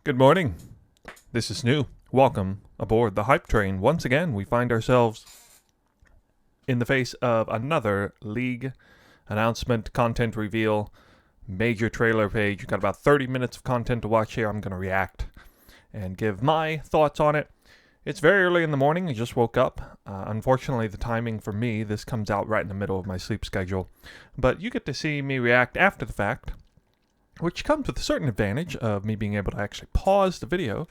Good morning. This is Snoo. Welcome aboard the hype train. Once again, we find ourselves in the face of another League announcement, content reveal, major trailer page. You've got about 30 minutes of content to watch here. I'm going to react and give my thoughts on it. It's very early in the morning. I just woke up. Unfortunately, the timing for me, this comes out right in the middle of my sleep schedule. But you get to see me react after the fact, which comes with a certain advantage of me being able to actually pause the video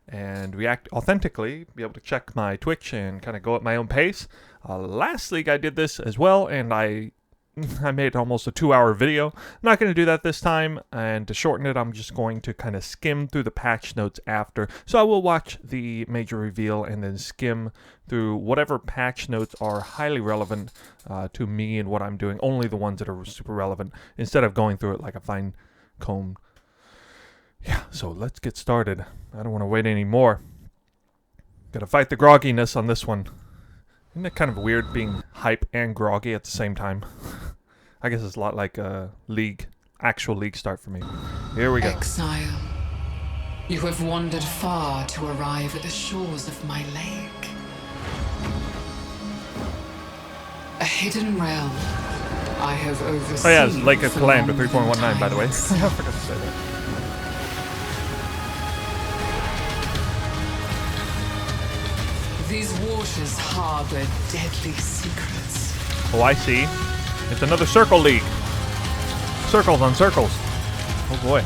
and react authentically, be able to check my Twitch and kind of go at my own pace. Last league I did this as well, and I made almost a 2-hour video. I'm not going to do that this time, and to shorten it, I'm just going to kind of skim through the patch notes after. So I will watch the major reveal and then skim through whatever patch notes are highly relevant to me and what I'm doing, only the ones that are super relevant, instead of going through it like a fine comb. Yeah, so let's get started. I don't want to wait anymore. Gotta fight the grogginess on this one. Isn't it kind of weird being hype and groggy at the same time? I guess it's a lot like a league, actual league start for me. Here we go. Exile, you have wandered far to arrive at the shores of my lake. A hidden realm I have overseen. Oh yeah, it's Lake of Kalandra 3.19 by the way. I forgot to say that. These waters harbor deadly secrets. Oh, I see. It's another circle league. Circles on circles. Oh boy.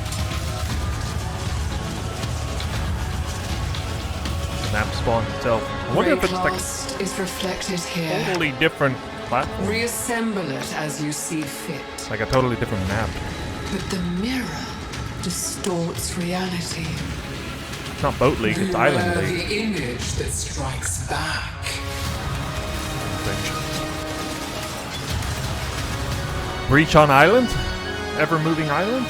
The map spawns itself. I wonder if it's like is reflected here. totally different platform. Reassemble it as you see fit. Like a totally different map. But the mirror distorts reality. It's not boat league, it's island Beware league. the image that strikes back. Breach on island? Ever moving island?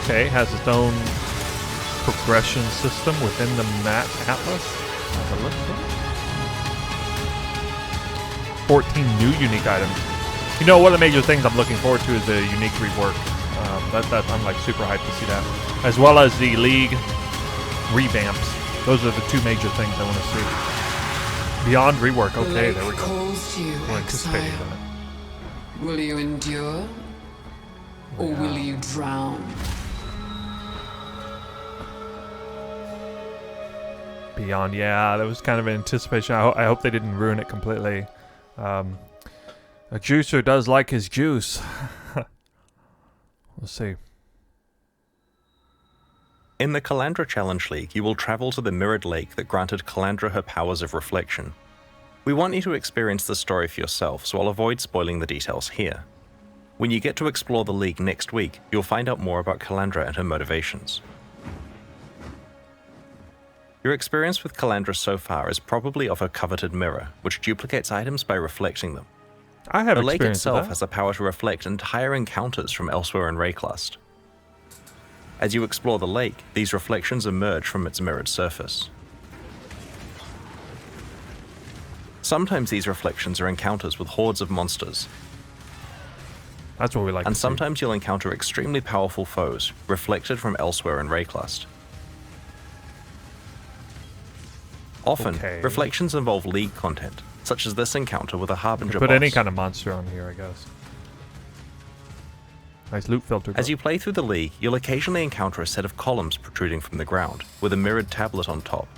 Okay, has its own progression system within the map atlas. Have a look. 14 new unique items. You know, one of the major things I'm looking forward to is the unique rework. I'm like super hyped to see that, as well as the league revamps. Those are the two major things I want to see. Beyond rework, okay, there we go. Calls you, We're anticipating exile. that. Will you endure, or will you drown? Beyond, yeah, that was kind of an anticipation. I hope they didn't ruin it completely. A juicer does like his juice. Let's see. In the Kalandra Challenge League, you will travel to the mirrored lake that granted Kalandra her powers of reflection. We want you to experience the story for yourself, so I'll avoid spoiling the details here. When you get to explore the league next week, you'll find out more about Kalandra and her motivations. Your experience with Kalandra so far is probably of her coveted mirror, which duplicates items by reflecting them. I have The lake experience with itself that. has the power to reflect entire encounters from elsewhere in Rayclust. As you explore the lake, these reflections emerge from its mirrored surface. Sometimes these reflections are encounters with hordes of monsters, That's what we like and to see. sometimes you'll encounter extremely powerful foes, reflected from elsewhere in Rayclust. Often, Okay. reflections involve league content, such as this encounter with a Harbinger Put boss. any kind of monster on here, I guess. Nice loot filter. As you play through the league, you'll occasionally encounter a set of columns protruding from the ground, with a mirrored tablet on top.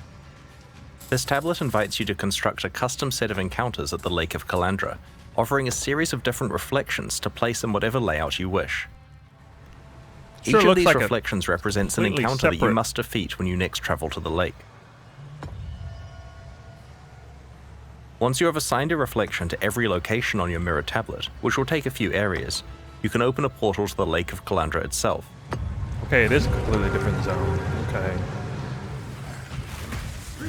This tablet invites you to construct a custom set of encounters at the Lake of Kalandra, offering a series of different reflections to place in whatever layout you wish. Sure Each of looks these like a reflections represents an completely encounter that you separate- must defeat when you next travel to the lake. Once you have assigned a reflection to every location on your mirror tablet, which will take a few areas, you can open a portal to the Lake of Kalandra itself. Okay, it is a completely different zone. Okay.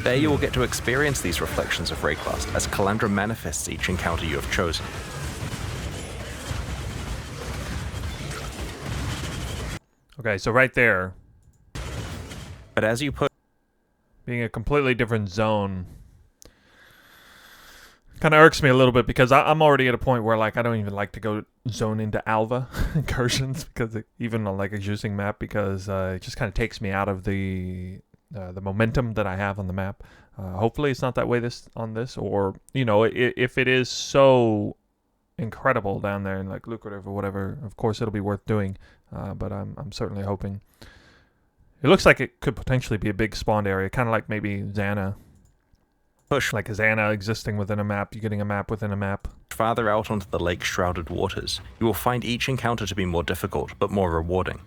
There you will get to experience these reflections of Rayclust as Kalandra manifests each encounter you have chosen. Okay, so right there, But as you put being a completely different zone, Kind of irks me a little bit because I'm already at a point where like I don't even like to go zone into Alva incursions because even on like a juicing map because it just kind of takes me out of the momentum that I have on the map. Hopefully it's not that way on this, or you know, if it is so incredible down there and like lucrative or whatever, of course it'll be worth doing. But I'm certainly hoping. It looks like it could potentially be a big spawned area, kind of like maybe Xana. Push like Xana existing within a map, you're getting a map within a map. farther out onto the lake's shrouded waters, you will find each encounter to be more difficult but more rewarding.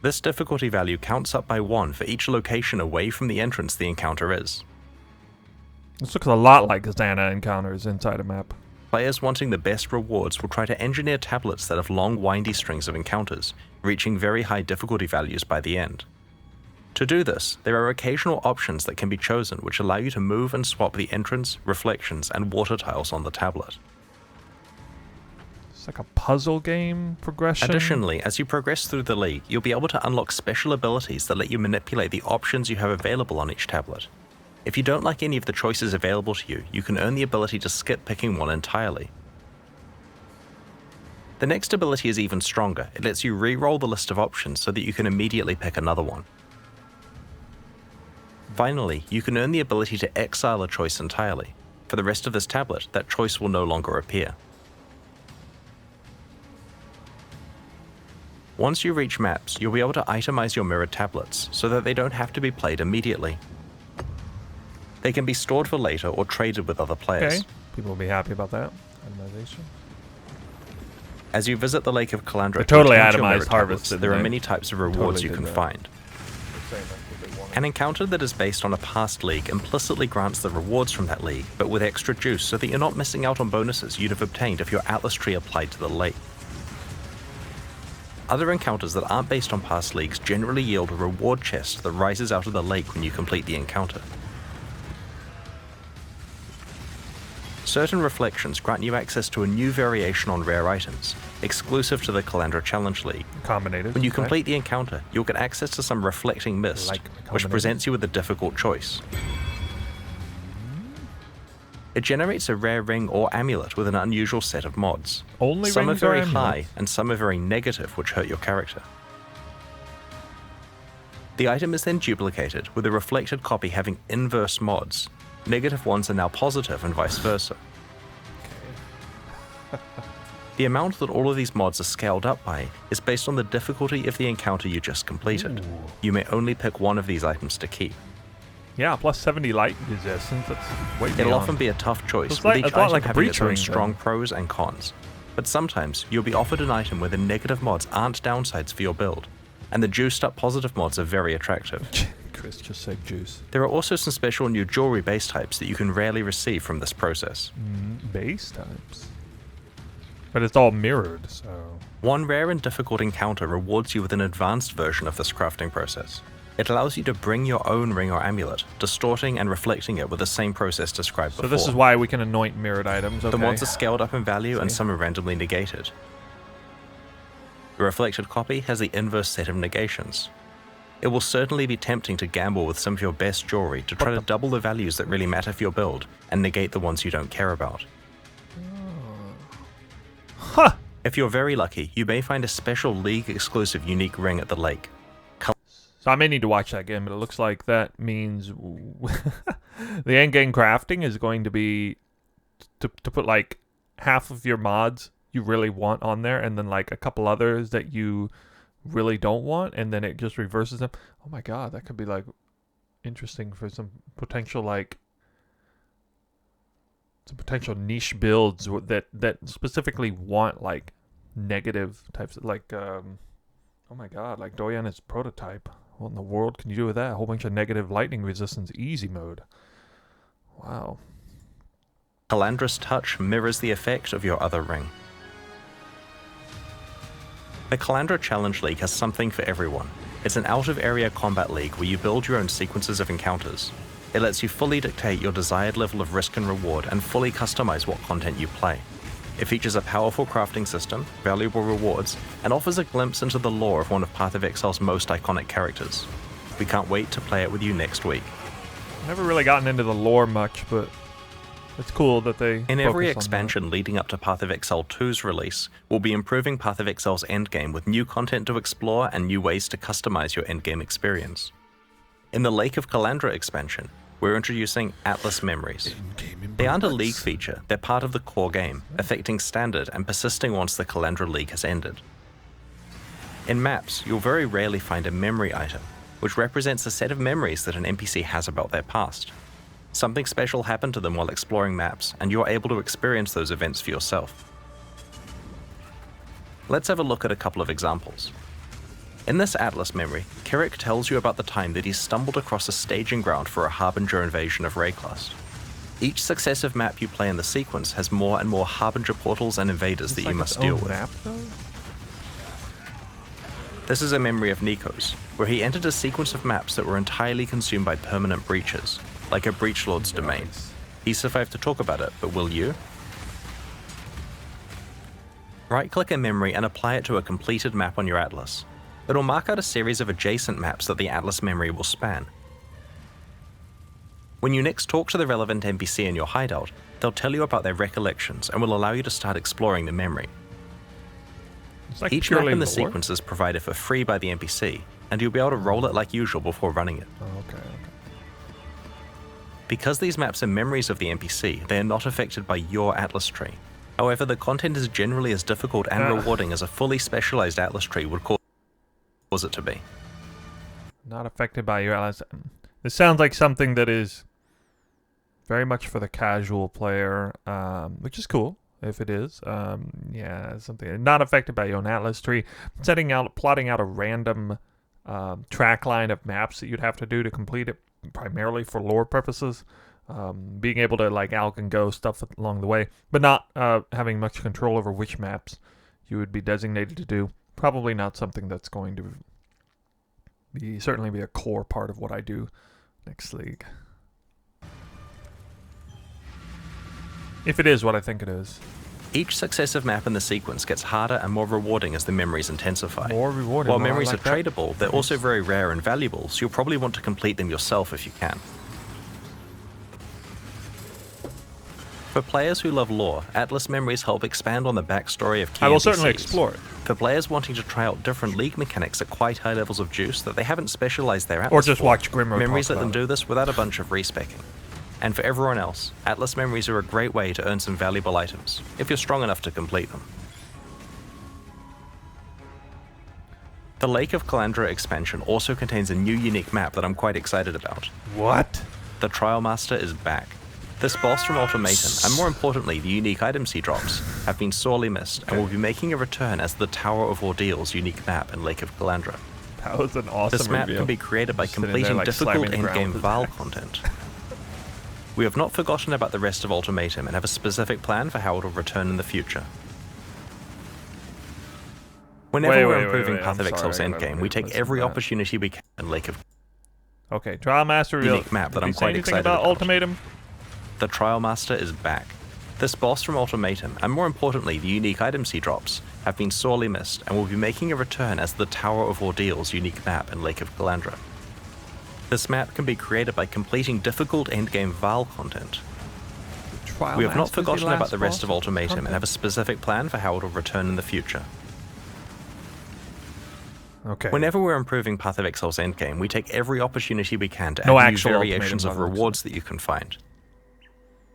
This difficulty value counts up by 1 for each location away from the entrance the encounter is. This looks a lot like Xana encounters inside a map. Players wanting the best rewards will try to engineer tablets that have long windy strings of encounters, reaching very high difficulty values by the end. To do this, there are occasional options that can be chosen which allow you to move and swap the entrance, reflections, and water tiles on the tablet. It's like a puzzle game progression. Additionally, as you progress through the league, you'll be able to unlock special abilities that let you manipulate the options you have available on each tablet. If you don't like any of the choices available to you, you can earn the ability to skip picking one entirely. The next ability is even stronger. It lets you re-roll the list of options so that you can immediately pick another one. Finally, you can earn the ability to exile a choice entirely. For the rest of this tablet, that choice will no longer appear. Once you reach maps, you'll be able to itemize your mirrored tablets so that they don't have to be played immediately. They can be stored for later or traded with other players. Okay, people will be happy about that. Itemization. As you visit the Lake of Kalandra, They're totally to attempt your itemized mirrored harvests, tablets, there are didn't they? many types of rewards Totally you did can that. find. An encounter that is based on a past league implicitly grants the rewards from that league, but with extra juice so that you're not missing out on bonuses you'd have obtained if your Atlas tree applied to the lake. Other encounters that aren't based on past leagues generally yield a reward chest that rises out of the lake when you complete the encounter. Certain reflections grant you access to a new variation on rare items, exclusive to the Kalandra Challenge League. Combinated. When you okay. complete the encounter, you'll get access to some reflecting mist, Like which combinated. presents you with a difficult choice. It generates a rare ring or amulet with an unusual set of mods. Only Some are rings or very amulets? high, and some are very negative, which hurt your character. The item is then duplicated, with a reflected copy having inverse mods. Negative ones are now positive and vice versa. The amount that all of these mods are scaled up by is based on the difficulty of the encounter you just completed. Ooh. You may only pick one of these items to keep. Yeah, plus 70 light resistance. That's way It'll beyond. often be a tough choice, It's with like- each it's a lot item like a having breach its own ring, strong though. pros and cons. But sometimes, you'll be offered an item where the negative mods aren't downsides for your build, and the juiced up positive mods are very attractive. Chris just said juice. There are also some special new jewelry base types that you can rarely receive from this process. Base types. But it's all mirrored, so... One rare and difficult encounter rewards you with an advanced version of this crafting process. It allows you to bring your own ring or amulet, distorting and reflecting it with the same process described So before. this is why we can anoint mirrored items, okay. The mods are scaled up in value and See. some are randomly negated. The reflected copy has the inverse set of negations. It will certainly be tempting to gamble with some of your best jewelry to try to double the values that really matter for your build and negate the ones you don't care about. Huh! If you're very lucky, you may find a special League-exclusive unique ring at the lake. So I may need to watch that game, but it looks like that means the end game crafting is going to be to put like half of your mods you really want on there, and then like a couple others that you really don't want, and then it just reverses them. Oh my god, that could be like interesting for some potential like some potential niche builds that specifically want like negative types of like oh my god, like Doyana's prototype. What in the world can you do with that? A whole bunch of negative lightning resistance easy mode. Wow. Kalandra's touch mirrors the effect of your other ring. The Kalandra Challenge League has something for everyone. It's an out-of-area combat league where you build your own sequences of encounters. It lets you fully dictate your desired level of risk and reward and fully customize what content you play. It features a powerful crafting system, valuable rewards, and offers a glimpse into the lore of one of Path of Exile's most iconic characters. We can't wait to play it with you next week. Never really gotten into the lore much, but It's cool that they In every focus on expansion leading up to Path of Exile 2's release, we'll be improving Path of Exile's endgame with new content to explore and new ways to customize your endgame experience. In the Lake of Kalandra expansion, we're introducing Atlas Memories. They aren't a League feature, they're part of the core game, affecting standard and persisting once the Kalandra League has ended. In maps, you'll very rarely find a memory item, which represents a set of memories that an NPC has about their past. Something special happened to them while exploring maps, and you're able to experience those events for yourself. Let's have a look at a couple of examples. In this Atlas memory, Kirik tells you about the time that he stumbled across a staging ground for a Harbinger invasion of Rayclust. Each successive map you play in the sequence has more and more Harbinger portals and invaders that you must deal with. Map, though? This is a memory of Nico's, where he entered a sequence of maps that were entirely consumed by permanent breaches, like a Breach Lord's domain. He survived to talk about it, but will you? Right-click a memory and apply it to a completed map on your Atlas. It'll mark out a series of adjacent maps that the Atlas memory will span. When you next talk to the relevant NPC in your hideout, they'll tell you about their recollections and will allow you to start exploring the memory. Like each map in the lore? sequence is provided for free by the NPC, and you'll be able to roll it like usual before running it. Oh, okay. Because these maps are memories of the NPC, they are not affected by your Atlas tree. However, the content is generally as difficult and rewarding as a fully specialized Atlas tree would cause it to be. Not affected by your Atlas. This sounds like something that is very much for the casual player, which is cool if it is. Yeah, something not affected by your own Atlas tree. Plotting out a random track line of maps that you'd have to do to complete it, primarily for lore purposes. Being able to like alch and go stuff along the way, but not having much control over which maps you would be designated to do. Probably not something that's going to certainly be a core part of what I do next league. If it is what I think it is. Each successive map in the sequence gets harder and more rewarding as the memories intensify. More rewarding. While memories are tradable, they're also very rare and valuable, so you'll probably want to complete them yourself if you can. For players who love lore, Atlas memories help expand on the backstory of key I will NPCs. certainly explore it. For players wanting to try out different League mechanics at quite high levels of juice that they haven't specialized their Atlas Or just for, watch Grimmer memories talk let them about do this without a bunch of respecking. And for everyone else, Atlas memories are a great way to earn some valuable items, if you're strong enough to complete them. The Lake of Kalandra expansion also contains a new unique map that I'm quite excited about. What? The Trial Master is back. This boss from Ultimatum, and more importantly the unique items he drops, have been sorely missed and will be making a return as the Tower of Ordeal's unique map in Lake of Kalandra. That was an awesome This map reveal. can be created by Sitting there, completing like, difficult slamming the ground endgame with Val his axe. content. We have not forgotten about the rest of Ultimatum and have a specific plan for how it will return in the future. Whenever we're improving Path of Exile's endgame, we take every opportunity we can in Lake of Okay, Trial Master reveal. unique map that Did I'm he say quite anything excited about about. Ultimatum? The Trial Master is back. This boss from Ultimatum, and more importantly the unique items he drops, have been sorely missed and will be making a return as the Tower of Ordeal's unique map in Lake of Kalandra. This map can be created by completing difficult endgame Val content. We have not forgotten about the rest of Ultimatum and have a specific plan for how it will return in the future. Okay. Whenever we're improving Path of Exile's endgame, we take every opportunity we can to No add new actual variations Ultimatum, of by the looks rewards that you can find.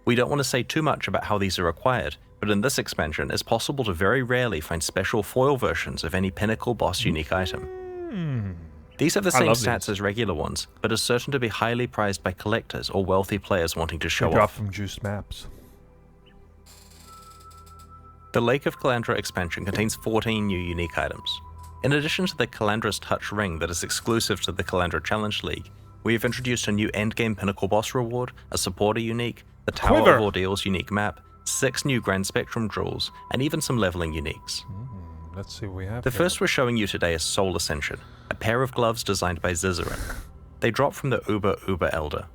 We don't want to say too much about how these are acquired, but in this expansion, it's possible to very rarely find special foil versions of any pinnacle boss unique item. These have the same love stats these. as regular ones, but are certain to be highly prized by collectors or wealthy players wanting to show They drop off. from juiced maps. The Lake of Kalandra expansion contains 14 new unique items. In addition to the Kalandra's Touch ring that is exclusive to the Kalandra Challenge League, we have introduced a new endgame pinnacle boss reward, a supporter unique, the Tower Quiver. of Ordeal's unique map, 6 new Grand Spectrum jewels, and even some leveling uniques. Let's see what we have. The here. first we're showing you today is Soul Ascension, a pair of gloves designed by Zizarin. They drop from the Uber Elder.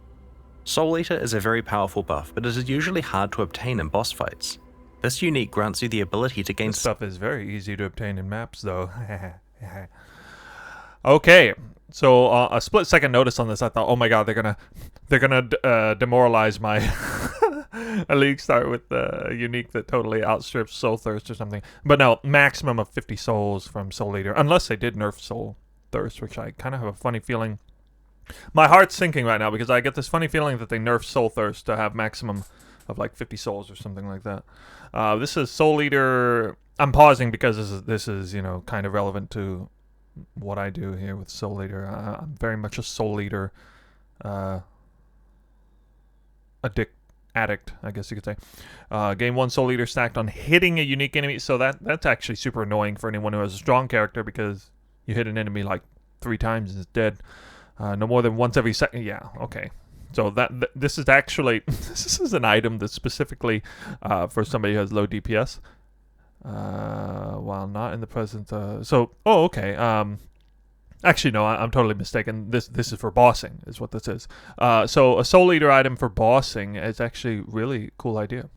Soul Eater is a very powerful buff, but it is usually hard to obtain in boss fights. This unique grants you the ability to gain This stuff is very easy to obtain in maps, though. Okay, so a split second notice on this. I thought, oh my god, they're gonna demoralize my A league start with a unique that totally outstrips Soul Thirst or something. But no, maximum of 50 souls from Soul Eater, unless they did nerf Soul Thirst, which I kind of have a funny feeling. My heart's sinking right now because I get this funny feeling that they nerfed Soul Thirst to have maximum of like 50 souls or something like that. This is Soul Eater. I'm pausing because this is kind of relevant to what I do here with Soul Eater. I'm very much a Soul Eater addict, I guess you could say. Game 1 Soul Eater stacked on hitting a unique enemy, so that's actually super annoying for anyone who has a strong character because you hit an enemy like 3 times and it's dead. No more than once every second. Yeah, okay. So this is actually this is an item that's specifically for somebody who has low DPS. While not in the presence. Okay. Actually, no, I'm totally mistaken. This is for bossing, is what this is. So a Soul Eater item for bossing is actually really cool idea.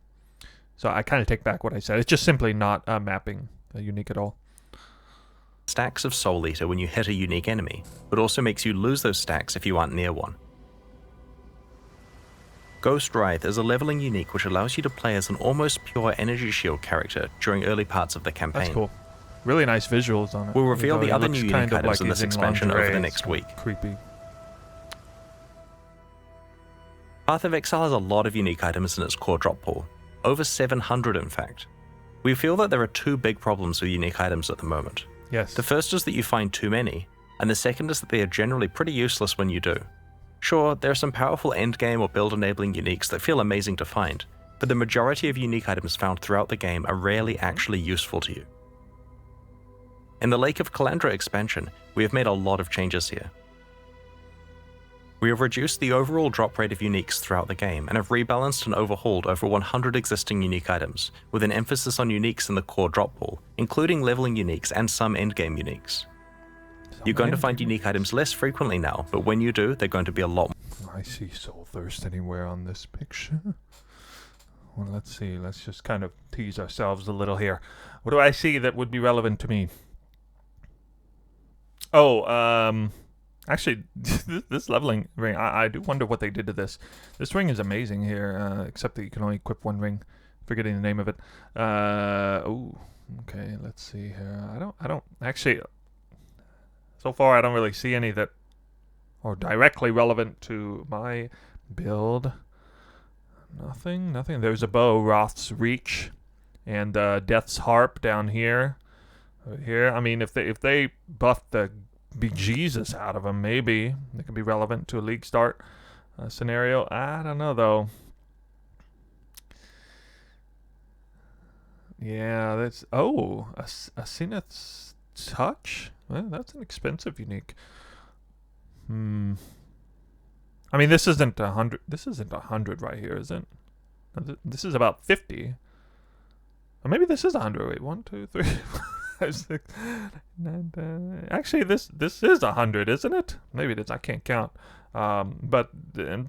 So I kind of take back what I said. It's just simply not mapping unique at all. Stacks of Soul Eater when you hit a unique enemy, but also makes you lose those stacks if you aren't near one. Ghost Wraith is a leveling unique which allows you to play as an almost pure energy shield character during early parts of the campaign. That's cool. Really nice visuals on it. We'll reveal the other new unique items in this expansion over the next week. Creepy. Path of Exile has a lot of unique items in its core drop pool. Over 700 in fact. We feel that there are 2 big problems with unique items at the moment. Yes. The first is that you find too many, and the second is that they are generally pretty useless when you do. Sure, there are some powerful endgame or build-enabling uniques that feel amazing to find, but the majority of unique items found throughout the game are rarely actually useful to you. In the Lake of Kalandra expansion, we have made a lot of changes here. We have reduced the overall drop rate of uniques throughout the game and have rebalanced and overhauled over 100 existing unique items, with an emphasis on uniques in the core drop pool, including leveling uniques and some endgame uniques. You're going to find unique items less frequently now, but when you do, they're going to be a lot more. I see Soul Thirst anywhere on this picture. Well, let's see. Let's just kind of tease ourselves a little here. What do I see that would be relevant to me? Oh, actually, this leveling ring, I do wonder what they did to this. This ring is amazing here, except that you can only equip 1 ring. Forgetting the name of it. Oh, okay. Let's see here. I don't actually. So far, I don't really see any that are directly relevant to my build. Nothing. There's a bow, Roth's Reach, and Death's Harp down here. Here, I mean, if they buff the bejesus out of them, maybe they can be relevant to a league start scenario. I don't know though. Yeah, that's Asenath's Touch. Well, that's an expensive unique. I mean, this isn't 100. This isn't 100 right here, is it? This is about 50. Or maybe this is 100. Wait, 1, 2, 3, 5, 6, 9, 10. Actually, this is 100, isn't it? Maybe it is. I can't count. But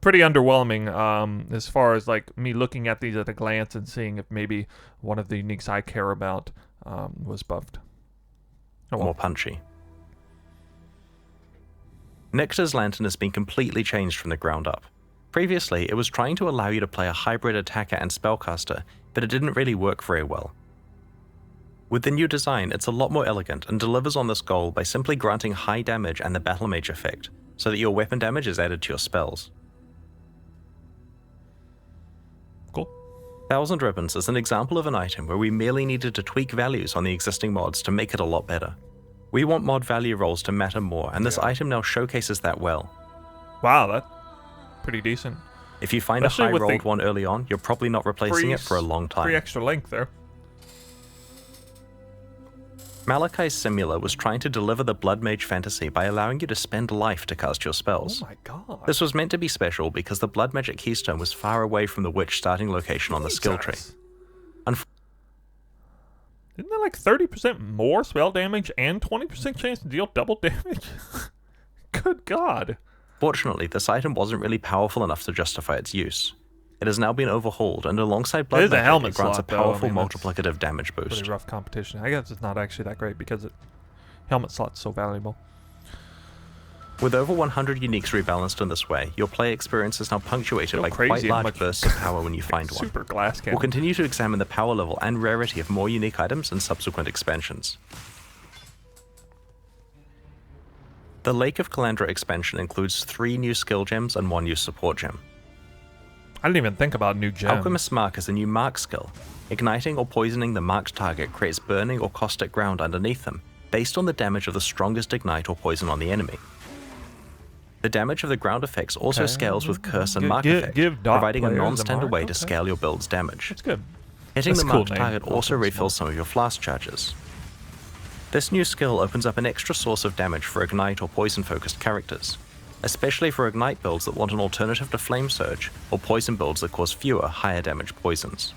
pretty underwhelming as far as like me looking at these at a glance and seeing if maybe one of the uniques I care about was buffed. Oh, well. More punchy. Nyx's Lantern has been completely changed from the ground up. Previously, it was trying to allow you to play a hybrid attacker and spellcaster, but it didn't really work very well. With the new design, it's a lot more elegant and delivers on this goal by simply granting high damage and the Battle Mage effect, so that your weapon damage is added to your spells. Cool. Thousand Ribbons is an example of an item where we merely needed to tweak values on the existing mods to make it a lot better. We want mod value rolls to matter more, and this item now showcases that well. Wow, that's pretty decent. If you find Especially a high-rolled one early on, you're probably not replacing it for a long time. Free extra link there. Malachai's Simula was trying to deliver the Blood Mage fantasy by allowing you to spend life to cast your spells. Oh my god. This was meant to be special because the Blood Magic Keystone was far away from the Witch starting location on the skill tree. Isn't that like 30% more spell damage and 20% chance to deal double damage? Good god. Fortunately, this item wasn't really powerful enough to justify its use. It has now been overhauled, and alongside Blood Magic, it grants a powerful multiplicative damage boost. Pretty rough competition. I guess it's not actually that great because helmet slot's so valuable. With over 100 uniques rebalanced in this way, your play experience is now punctuated by quite large bursts of power when you find one. Super glass cannon. We'll continue to examine the power level and rarity of more unique items in subsequent expansions. The Lake of Kalandra expansion includes 3 new skill gems and 1 new support gem. I didn't even think about new gems. Alchemist's Mark is a new mark skill. Igniting or poisoning the marked target creates burning or caustic ground underneath them, based on the damage of the strongest ignite or poison on the enemy. The damage of the ground effects also scales with curse and mark effect, providing a non-standard way to scale your build's damage. That's good. Hitting the marked target also refills some of your flask charges. This new skill opens up an extra source of damage for ignite or poison-focused characters, especially for ignite builds that want an alternative to flame surge, or poison builds that cause fewer, higher damage poisons.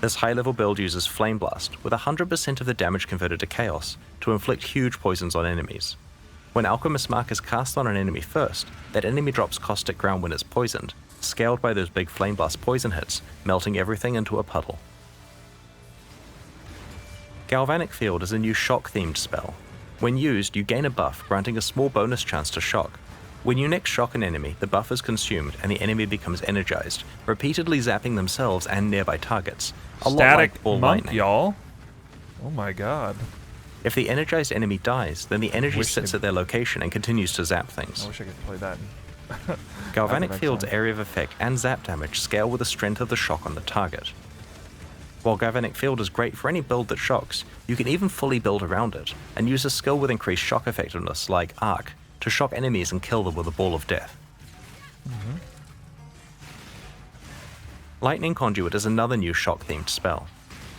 This high-level build uses Flame Blast, with 100% of the damage converted to Chaos, to inflict huge poisons on enemies. When Alchemist's Mark is cast on an enemy first, that enemy drops caustic ground when it's poisoned, scaled by those big Flame Blast poison hits, melting everything into a puddle. Galvanic Field is a new shock-themed spell. When used, you gain a buff, granting a small bonus chance to shock. When you next shock an enemy, the buff is consumed and the enemy becomes energized, repeatedly zapping themselves and nearby targets. A lot like ball lightning, y'all. Oh my god. If the energized enemy dies, then the energy sits at their location and continues to zap things. I wish I could play that. Galvanic Field's area of effect and zap damage scale with the strength of the shock on the target. While Galvanic Field is great for any build that shocks, you can even fully build around it, and use a skill with increased shock effectiveness like Arc to shock enemies and kill them with a ball of death. Lightning Conduit is another new shock-themed spell.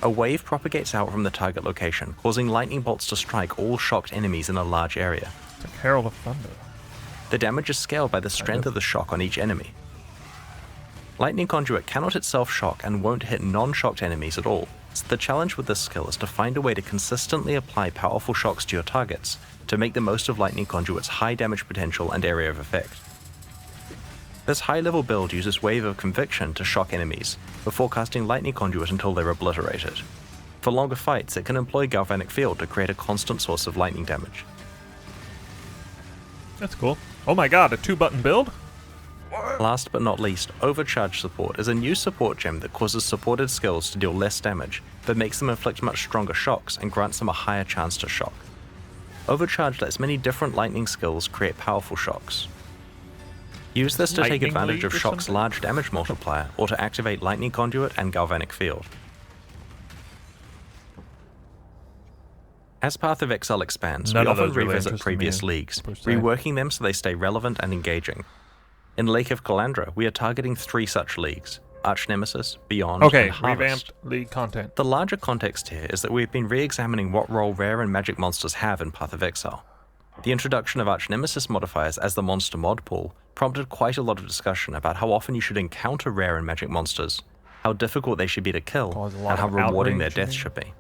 A wave propagates out from the target location, causing lightning bolts to strike all shocked enemies in a large area. It's like Herald of Thunder. The damage is scaled by the strength of the shock on each enemy. Lightning Conduit cannot itself shock and won't hit non-shocked enemies at all, so the challenge with this skill is to find a way to consistently apply powerful shocks to your targets to make the most of Lightning Conduit's high damage potential and area of effect. This high-level build uses Wave of Conviction to shock enemies, before casting Lightning Conduit until they're obliterated. For longer fights, it can employ Galvanic Field to create a constant source of lightning damage. That's cool. Oh my god, a 2-button build? Last but not least, Overcharge Support is a new support gem that causes supported skills to deal less damage, but makes them inflict much stronger shocks and grants them a higher chance to shock. Overcharge lets many different lightning skills create powerful shocks. Use this to take advantage of Shock's large damage multiplier, or to activate Lightning Conduit and Galvanic Field. As Path of Exile expands, we often revisit previous leagues, reworking them so they stay relevant and engaging. In Lake of Kalandra, we are targeting 3 such leagues: Arch Nemesis, Beyond, and Harvest. Revamped league content. The larger context here is that we've been re-examining what role rare and magic monsters have in Path of Exile. The introduction of Arch Nemesis modifiers as the monster mod pool prompted quite a lot of discussion about how often you should encounter rare and magic monsters, how difficult they should be to kill, and how rewarding their deaths should be.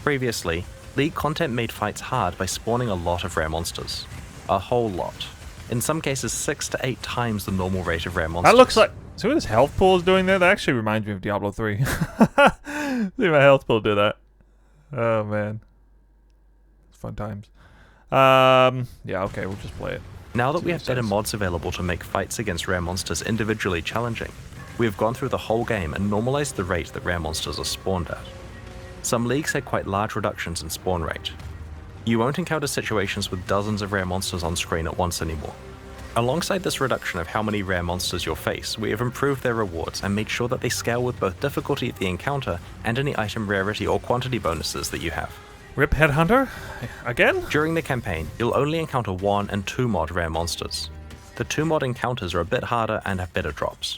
Previously, League content made fights hard by spawning a lot of rare monsters. A whole lot. In some cases 6 to 8 times the normal rate of rare monsters. That looks like... See what his health pool is doing there? That actually reminds me of Diablo 3. See my health pool do that. Oh man. It's fun times. Yeah, okay, we'll just play it. Now that we have better mods available to make fights against rare monsters individually challenging, we have gone through the whole game and normalized the rate that rare monsters are spawned at. Some leagues had quite large reductions in spawn rate. You won't encounter situations with dozens of rare monsters on screen at once anymore. Alongside this reduction of how many rare monsters you'll face, we have improved their rewards and made sure that they scale with both difficulty of the encounter and any item rarity or quantity bonuses that you have. Rip Headhunter? Again? During the campaign, you'll only encounter 1 and 2 mod rare monsters. The 2 mod encounters are a bit harder and have better drops.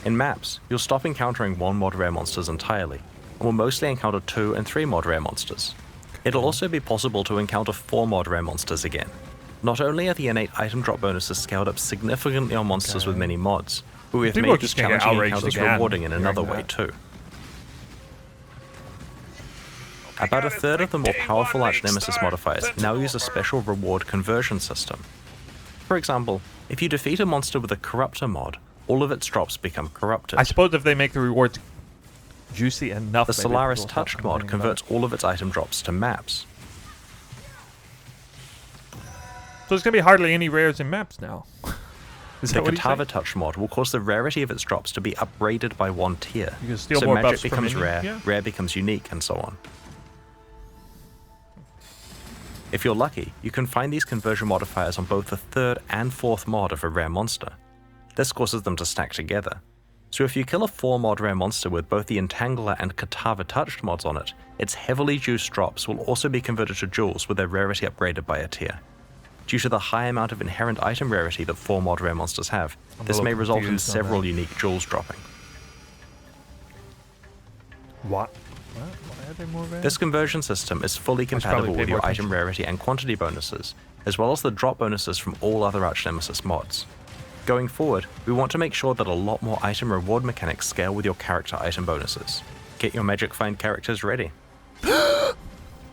In maps, you'll stop encountering 1 mod rare monsters entirely, and will mostly encounter 2 and 3 mod rare monsters. It'll also be possible to encounter 4 mod rare monsters again. Not only are the innate item drop bonuses scaled up significantly on monsters with many mods, but we have made these challenging encounters rewarding in another way too. About a third of the more powerful Arch Nemesis modifiers now use a special reward conversion system. For example, if you defeat a monster with a Corruptor mod, all of its drops become corrupted. I suppose if they make the rewards juicy enough. The maybe Solaris people stop Touched mod complaining converts all of its item drops to maps. about it. So there's gonna be hardly any rares in maps now. Is The that what he's saying? Katava Touch mod will cause the rarity of its drops to be upgraded by 1 tier. You can steal So more magic buffs from becomes Minion, rare, yeah. rare becomes unique, and so on. If you're lucky, you can find these conversion modifiers on both the 3rd and 4th mod of a rare monster. This causes them to stack together. So if you kill a 4 mod rare monster with both the Entangler and Katava Touched mods on it, its heavily juiced drops will also be converted to jewels with their rarity upgraded by a tier. Due to the high amount of inherent item rarity that 4 mod rare monsters have, this may result in several unique jewels dropping. What? Why are they more rare? This conversion system is fully compatible pay with more your attention. item rarity and quantity bonuses, as well as the drop bonuses from all other Arch Nemesis mods. Going forward, we want to make sure that a lot more item reward mechanics scale with your character item bonuses. Get your Magic Find characters ready.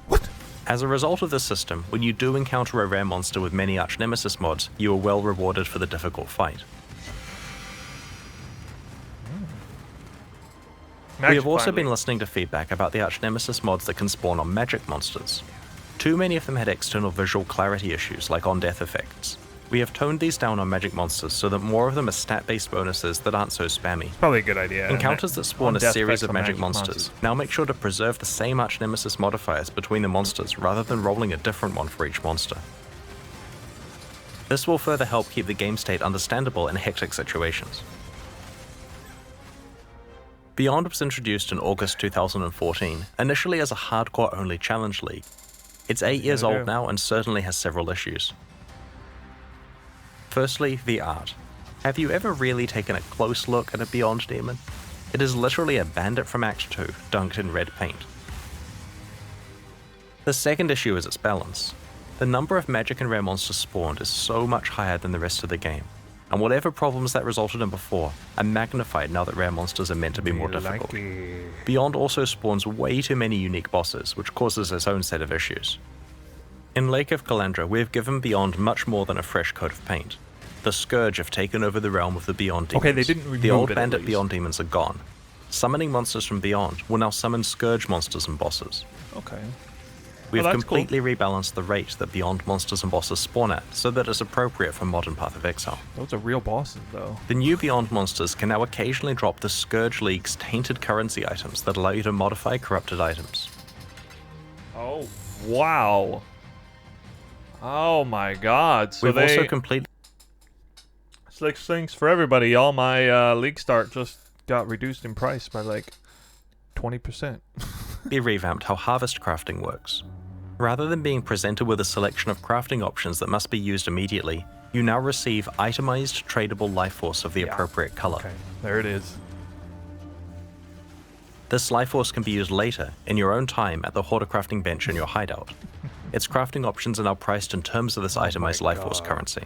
What? As a result of this system, when you do encounter a rare monster with many Arch Nemesis mods, you are well rewarded for the difficult fight. We have also been listening to feedback about the Arch Nemesis mods that can spawn on magic monsters. Too many of them had external visual clarity issues like on-death effects. We have toned these down on magic monsters so that more of them are stat-based bonuses that aren't so spammy. Probably a good idea. Encounters that spawn a on-death series effects of on magic monsters. Now make sure to preserve the same Arch Nemesis modifiers between the monsters rather than rolling a different one for each monster. This will further help keep the game state understandable in hectic situations. Beyond was introduced in August 2014, initially as a hardcore-only challenge league. It's 8 years old now and certainly has several issues. Firstly, the art. Have you ever really taken a close look at a Beyond demon? It is literally a bandit from Act 2, dunked in red paint. The second issue is its balance. The number of magic and rare monsters spawned is so much higher than the rest of the game, and whatever problems that resulted in before are magnified now that rare monsters are meant to be more difficult. Beyond also spawns way too many unique bosses, which causes its own set of issues. In Lake of Kalandra, we have given Beyond much more than a fresh coat of paint. The Scourge have taken over the realm of the Beyond demons. Okay, they didn't remove the old it, at bandit least. Beyond demons are gone. Summoning monsters from Beyond will now summon Scourge monsters and bosses. Okay. We Well, have that's cool. completely rebalanced the rate that Beyond monsters and bosses spawn at, so that it's appropriate for modern Path of Exile. Those are real bosses, though. The new Beyond monsters can now occasionally drop the Scourge League's tainted currency items that allow you to modify corrupted items. Oh, wow. Oh my god. So We've they... also completely Six things for everybody. All my League Start just got reduced in price by like 20%. revamped how harvest crafting works. Rather than being presented with a selection of crafting options that must be used immediately, you now receive itemized tradable life force of the appropriate color. Okay, there it is. This life force can be used later, in your own time, at the Hoarder crafting bench in your hideout. Its crafting options are now priced in terms of this itemized life force currency.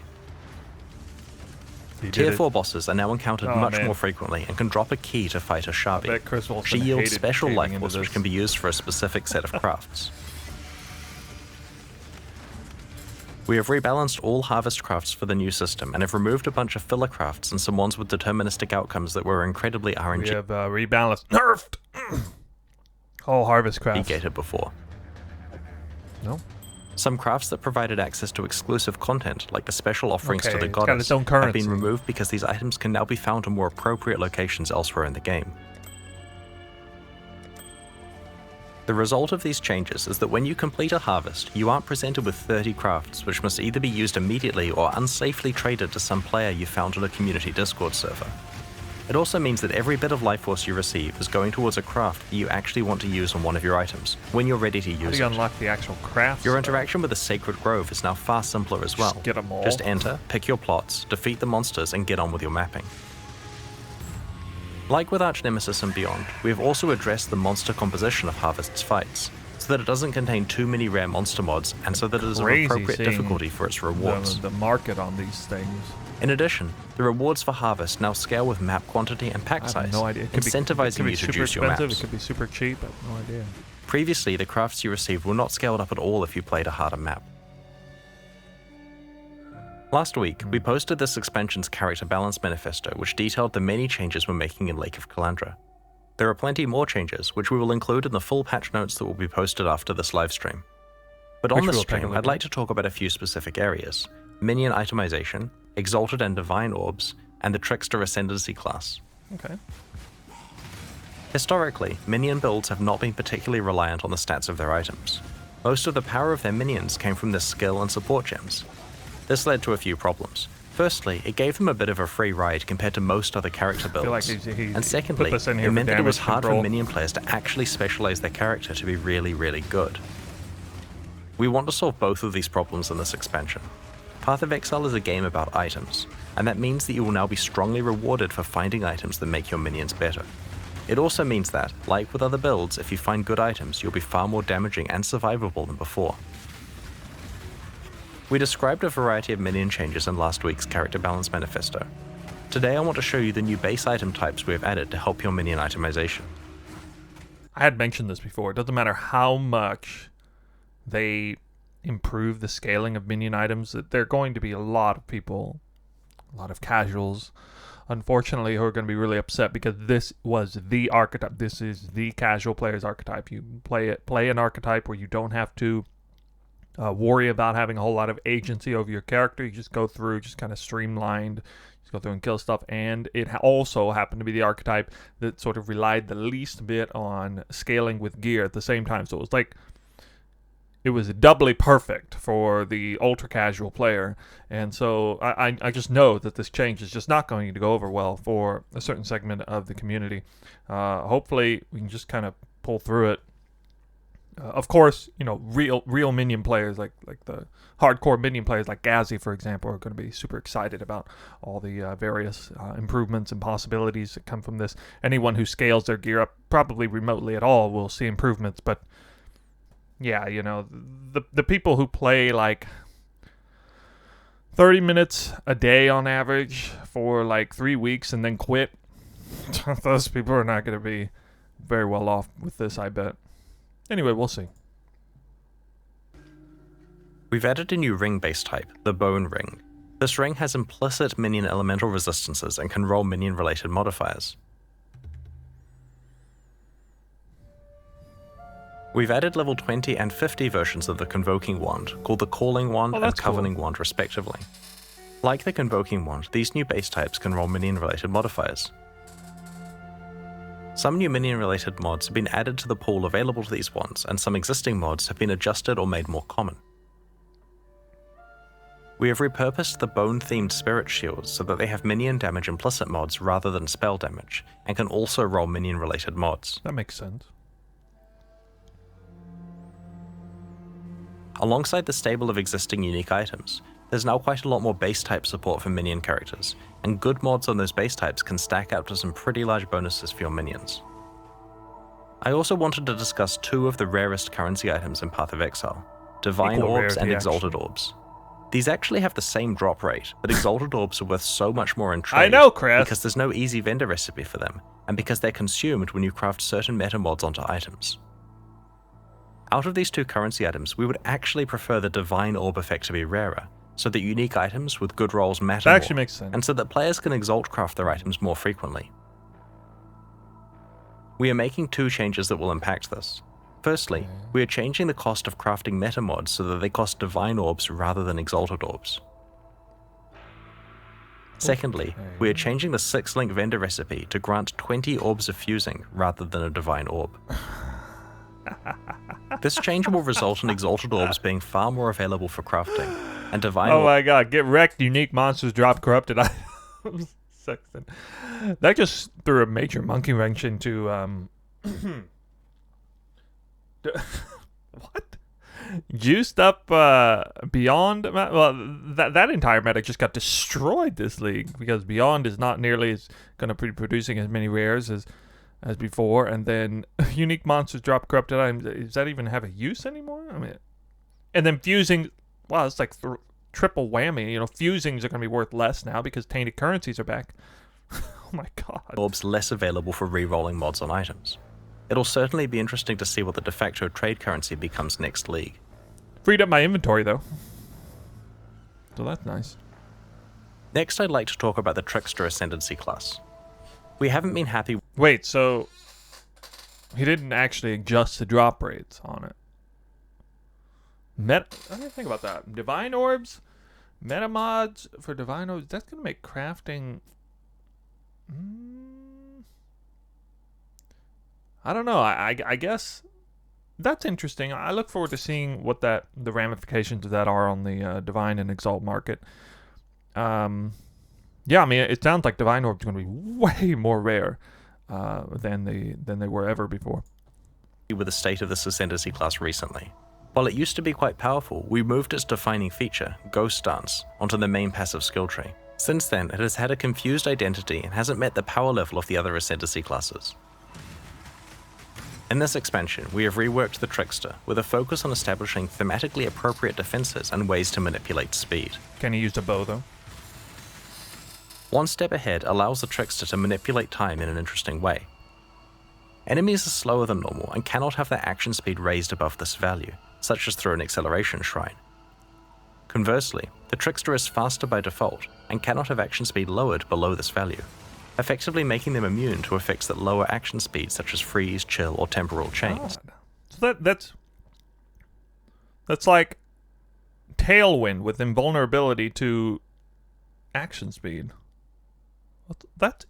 He did Tier it. 4 bosses are now encountered Oh, much man. more frequently and can drop a key to fight a I Shabi. bet Chris Wilson She yields hated special caving life into force which this. can be used for a specific set of crafts. We have rebalanced all harvest crafts for the new system and have removed a bunch of filler crafts and some ones with deterministic outcomes that were incredibly We RNG have rebalanced. Nerfed! Oh, harvest crafts. gated before. No? Some crafts that provided access to exclusive content, like the special offerings to Okay, the it's got goddess, its own have currency. been removed because these items can now be found in more appropriate locations elsewhere in the game. The result of these changes is that when you complete a harvest, you aren't presented with 30 crafts which must either be used immediately or unsafely traded to some player you found on a community Discord server. It also means that every bit of life force you receive is going towards a craft that you actually want to use on one of your items, when you're ready to How use do you it. unlock the actual crafts? Your interaction with the Sacred Grove is now far simpler as well. Just get 'em all. Just enter, pick your plots, defeat the monsters, and get on with your mapping. Like with Arch Nemesis and Beyond, we have also addressed the monster composition of Harvest's fights, so that it doesn't contain too many rare monster mods, and so that it is of Crazy appropriate seeing difficulty for its rewards. The market on these things. In addition, the rewards for Harvest now scale with map quantity and pack I size, have no idea. It could incentivizing be you to super juice your expensive. maps. It could be super cheap. I have no idea. Previously, the crafts you received were not scaled up at all if you played a harder map. Last week, we posted this expansion's character balance manifesto, which detailed the many changes we're making in Lake of Kalandra. There are plenty more changes, which we will include in the full patch notes that will be posted after this livestream. But on Which this we'll take a stream, look I'd like to talk about a few specific areas: Minion itemization, Exalted and Divine Orbs, and the Trickster Ascendancy class. Okay. Historically, Minion builds have not been particularly reliant on the stats of their items. Most of the power of their minions came from their skill and support gems. This led to a few problems. Firstly, it gave them a bit of a free ride compared to most other character builds. I feel like And secondly, put this in it here for meant that it was damage hard control. for minion players to actually specialize their character to be really, really good. We want to solve both of these problems in this expansion. Path of Exile is a game about items, and that means that you will now be strongly rewarded for finding items that make your minions better. It also means that, like with other builds, if you find good items, you'll be far more damaging and survivable than before. We described a variety of minion changes in last week's Character Balance Manifesto. Today I want to show you the new base item types we have added to help your minion itemization. I had mentioned this before. It doesn't matter how much they improve the scaling of minion items, that there are going to be a lot of people, a lot of casuals, unfortunately, who are going to be really upset because this was the archetype. This is the casual player's archetype. You play an archetype where you don't have to worry about having a whole lot of agency over your character. You just go through, just kind of streamlined, just go through and kill stuff. And it also happened to be the archetype that sort of relied the least bit on scaling with gear at the same time. So it was like, it was doubly perfect for the ultra casual player. And so I just know that this change is just not going to go over well for a certain segment of the community. Hopefully we can just kind of pull through it. Of course, you know, real minion players, like the hardcore minion players like Gazi, for example, are going to be super excited about all the various improvements and possibilities that come from this. Anyone who scales their gear up, probably remotely at all, will see improvements. But yeah, you know, the people who play like 30 minutes a day on average for like 3 weeks and then quit, those people are not going to be very well off with this, I bet. Anyway, we'll see. We've added a new ring base type, the Bone Ring. This ring has implicit minion elemental resistances and can roll minion-related modifiers. We've added level 20 and 50 versions of the Convoking Wand, called the Calling Wand and Covenant Wand respectively. Like the Convoking Wand, these new base types can roll minion-related modifiers. Some new minion-related mods have been added to the pool available to these wands, and some existing mods have been adjusted or made more common. We have repurposed the bone-themed spirit shields so that they have minion damage implicit mods rather than spell damage, and can also roll minion-related mods. That makes sense. Alongside the stable of existing unique items, there's now quite a lot more base type support for minion characters, and good mods on those base types can stack up to some pretty large bonuses for your minions. I also wanted to discuss two of the rarest currency items in Path of Exile, Divine Equal Orbs and rarity, Exalted actually. Orbs. These actually have the same drop rate, but Exalted Orbs are worth so much more in trade I know, Chris. because there's no easy vendor recipe for them, and because they're consumed when you craft certain meta mods onto items. Out of these two currency items, we would actually prefer the Divine Orb effect to be rarer, so that unique items with good rolls matter That more, actually makes sense. and so that players can Exalt craft their items more frequently. We are making two changes that will impact this. Firstly, we are changing the cost of crafting meta mods so that they cost Divine Orbs rather than Exalted Orbs. Secondly, we are changing the 6-link vendor recipe to grant 20 Orbs of Fusing rather than a Divine Orb. This change will result in Exalted Orbs being far more available for crafting, and Divine Oh my god, get wrecked, unique monsters drop corrupted items. Sexton. That just threw a major monkey wrench into, what? Juiced up, Beyond, well, that entire meta just got destroyed this league, because Beyond is not nearly as going to be producing as many rares as before, and then unique monsters drop corrupted items. Does that even have a use anymore? I mean, and then fusing, wow, it's like triple whammy. You know, fusings are going to be worth less now because tainted currencies are back. Oh my god. Orbs less available for re-rolling mods on items. It'll certainly be interesting to see what the de facto trade currency becomes next league. Freed up my inventory though, so that's nice. Next, I'd like to talk about the Trickster Ascendancy class. We haven't been happy. Wait, so He didn't actually adjust the drop rates on it. I didn't think about that. Divine orbs, meta mods for divine orbs. That's gonna make crafting. I don't know. I guess that's interesting. I look forward to seeing what the ramifications of that are on the divine and exalt market. Yeah, I mean, it sounds like divine orbs are going to be way more rare than they were ever before. With the state of this ascendancy class recently. While it used to be quite powerful, we moved its defining feature, Ghost Dance, onto the main passive skill tree. Since then, it has had a confused identity and hasn't met the power level of the other ascendancy classes. In this expansion, we have reworked the Trickster, with a focus on establishing thematically appropriate defenses and ways to manipulate speed. Can he use a bow, though? One step ahead allows the Trickster to manipulate time in an interesting way. Enemies are slower than normal and cannot have their action speed raised above this value, such as through an acceleration shrine. Conversely, the Trickster is faster by default and cannot have action speed lowered below this value, effectively making them immune to effects that lower action speed such as freeze, chill, or temporal chains. So that's like Tailwind with invulnerability to action speed. That's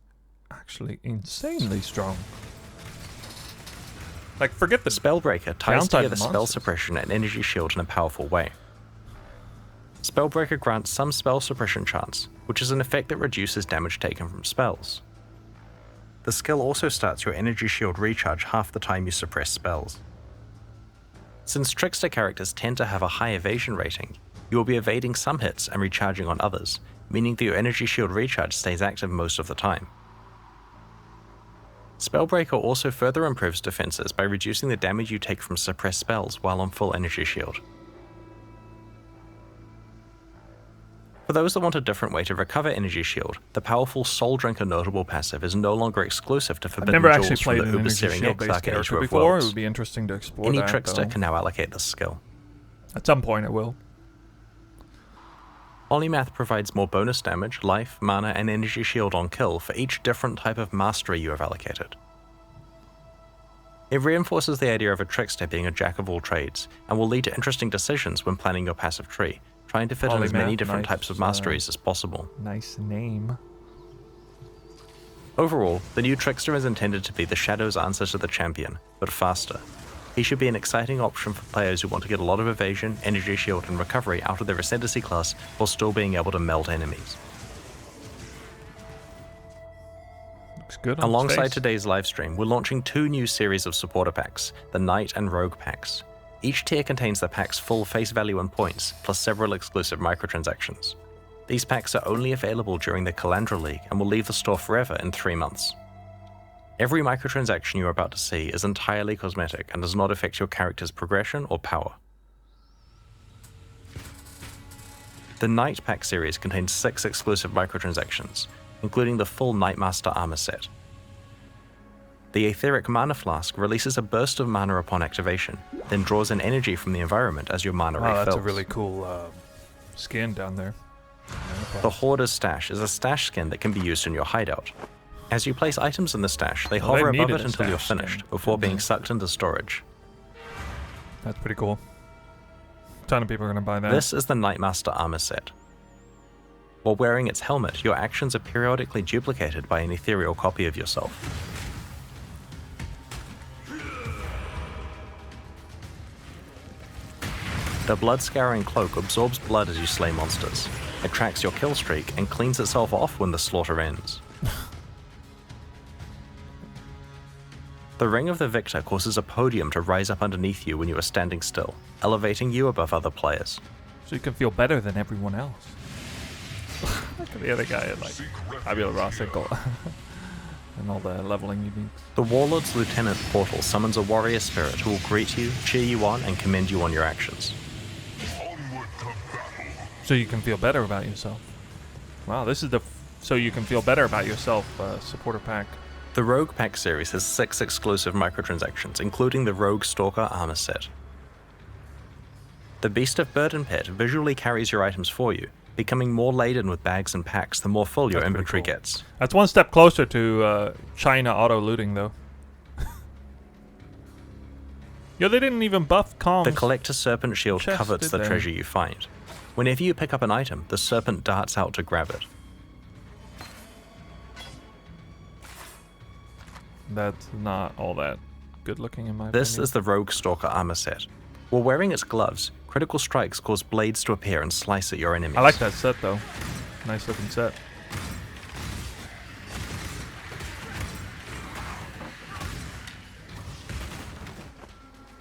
actually insanely strong. Like, forget the Spellbreaker ties downside together spell monsters. suppression and energy shield in a powerful way. Spellbreaker grants some spell suppression chance, which is an effect that reduces damage taken from spells. The skill also starts your energy shield recharge half the time you suppress spells. Since Trickster characters tend to have a high evasion rating, you will be evading some hits and recharging on others, meaning that your energy shield recharge stays active most of the time. Spellbreaker also further improves defenses by reducing the damage you take from suppressed spells while on full energy shield. For those that want a different way to recover energy shield, the powerful Soul Drinker notable passive is no longer exclusive to I've Forbidden never actually Jewels from played the an energy Uber-Searing shield based Exarch Age character of before. It Worlds. would be interesting to explore Any that, Trickster though. can now allocate this skill. At some point it will. Polymath provides more bonus damage, life, mana, and energy shield on kill for each different type of mastery you have allocated. It reinforces the idea of a Trickster being a jack of all trades, and will lead to interesting decisions when planning your passive tree, trying to fit in as many Polymath, different nice, types of masteries as possible. Nice name. Overall, the new Trickster is intended to be the Shadow's answer to the Champion, but faster. He should be an exciting option for players who want to get a lot of evasion, energy shield, and recovery out of their Ascendancy class while still being able to melt enemies. Looks good on his Alongside face. today's livestream, we're launching 2 new series of supporter packs, the Knight and Rogue packs. Each tier contains the pack's full face value and points, plus several exclusive microtransactions. These packs are only available during the Kalandra League and will leave the store forever in 3 months. Every microtransaction you are about to see is entirely cosmetic and does not affect your character's progression or power. The Knight Pack series contains 6 exclusive microtransactions, including the full Knightmaster armor set. The Aetheric Mana Flask releases a burst of mana upon activation, then draws in energy from the environment as your mana Wow, refills. that's a really cool skin down there. The Hoarder's Stash is a stash skin that can be used in your hideout. As you place items in the stash, they Well, hover they above needed it a until you're stash skin, finished, before didn't being they? sucked into storage. That's pretty cool. A ton of people are going to buy that. This is the Knightmaster armor set. While wearing its helmet, your actions are periodically duplicated by an ethereal copy of yourself. The Blood-Scouring Cloak absorbs blood as you slay monsters. It tracks your kill streak and cleans itself off when the slaughter ends. The Ring of the Victor causes a podium to rise up underneath you when you are standing still, elevating you above other players. So you can feel better than everyone else. Look at the other guy at like Fabula Rossicle. And all the leveling you need. The Warlord's Lieutenant Portal summons a warrior spirit who will greet you, cheer you on, and commend you on your actions. So you can feel better about yourself. Wow, this is the so you can feel better about yourself supporter pack. The Rogue Pack series has 6 exclusive microtransactions, including the Rogue Stalker armor set. The Beast of Burden Pit visually carries your items for you, becoming more laden with bags and packs the more full your That's pretty inventory cool. gets. That's one step closer to China auto looting, though. Yo, they didn't even buff comms. The Collector Serpent Shield Chest, covets the did they? treasure you find. Whenever you pick up an item, the serpent darts out to grab it. That's not all that good looking in my This opinion. is the Rogue Stalker armor set. While wearing its gloves, critical strikes cause blades to appear and slice at your enemies. I like that set though. Nice looking set.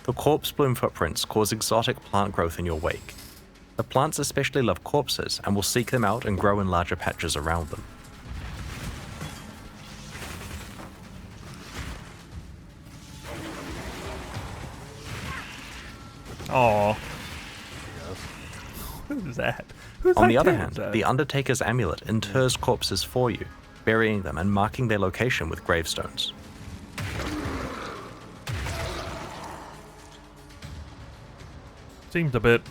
The corpse bloom footprints cause exotic plant growth in your wake. The plants especially love corpses and will seek them out and grow in larger patches around them. Aw. What is that? Whose On the other idea hand, was that? the Undertaker's amulet inters corpses for you, burying them and marking their location with gravestones. Seems a bit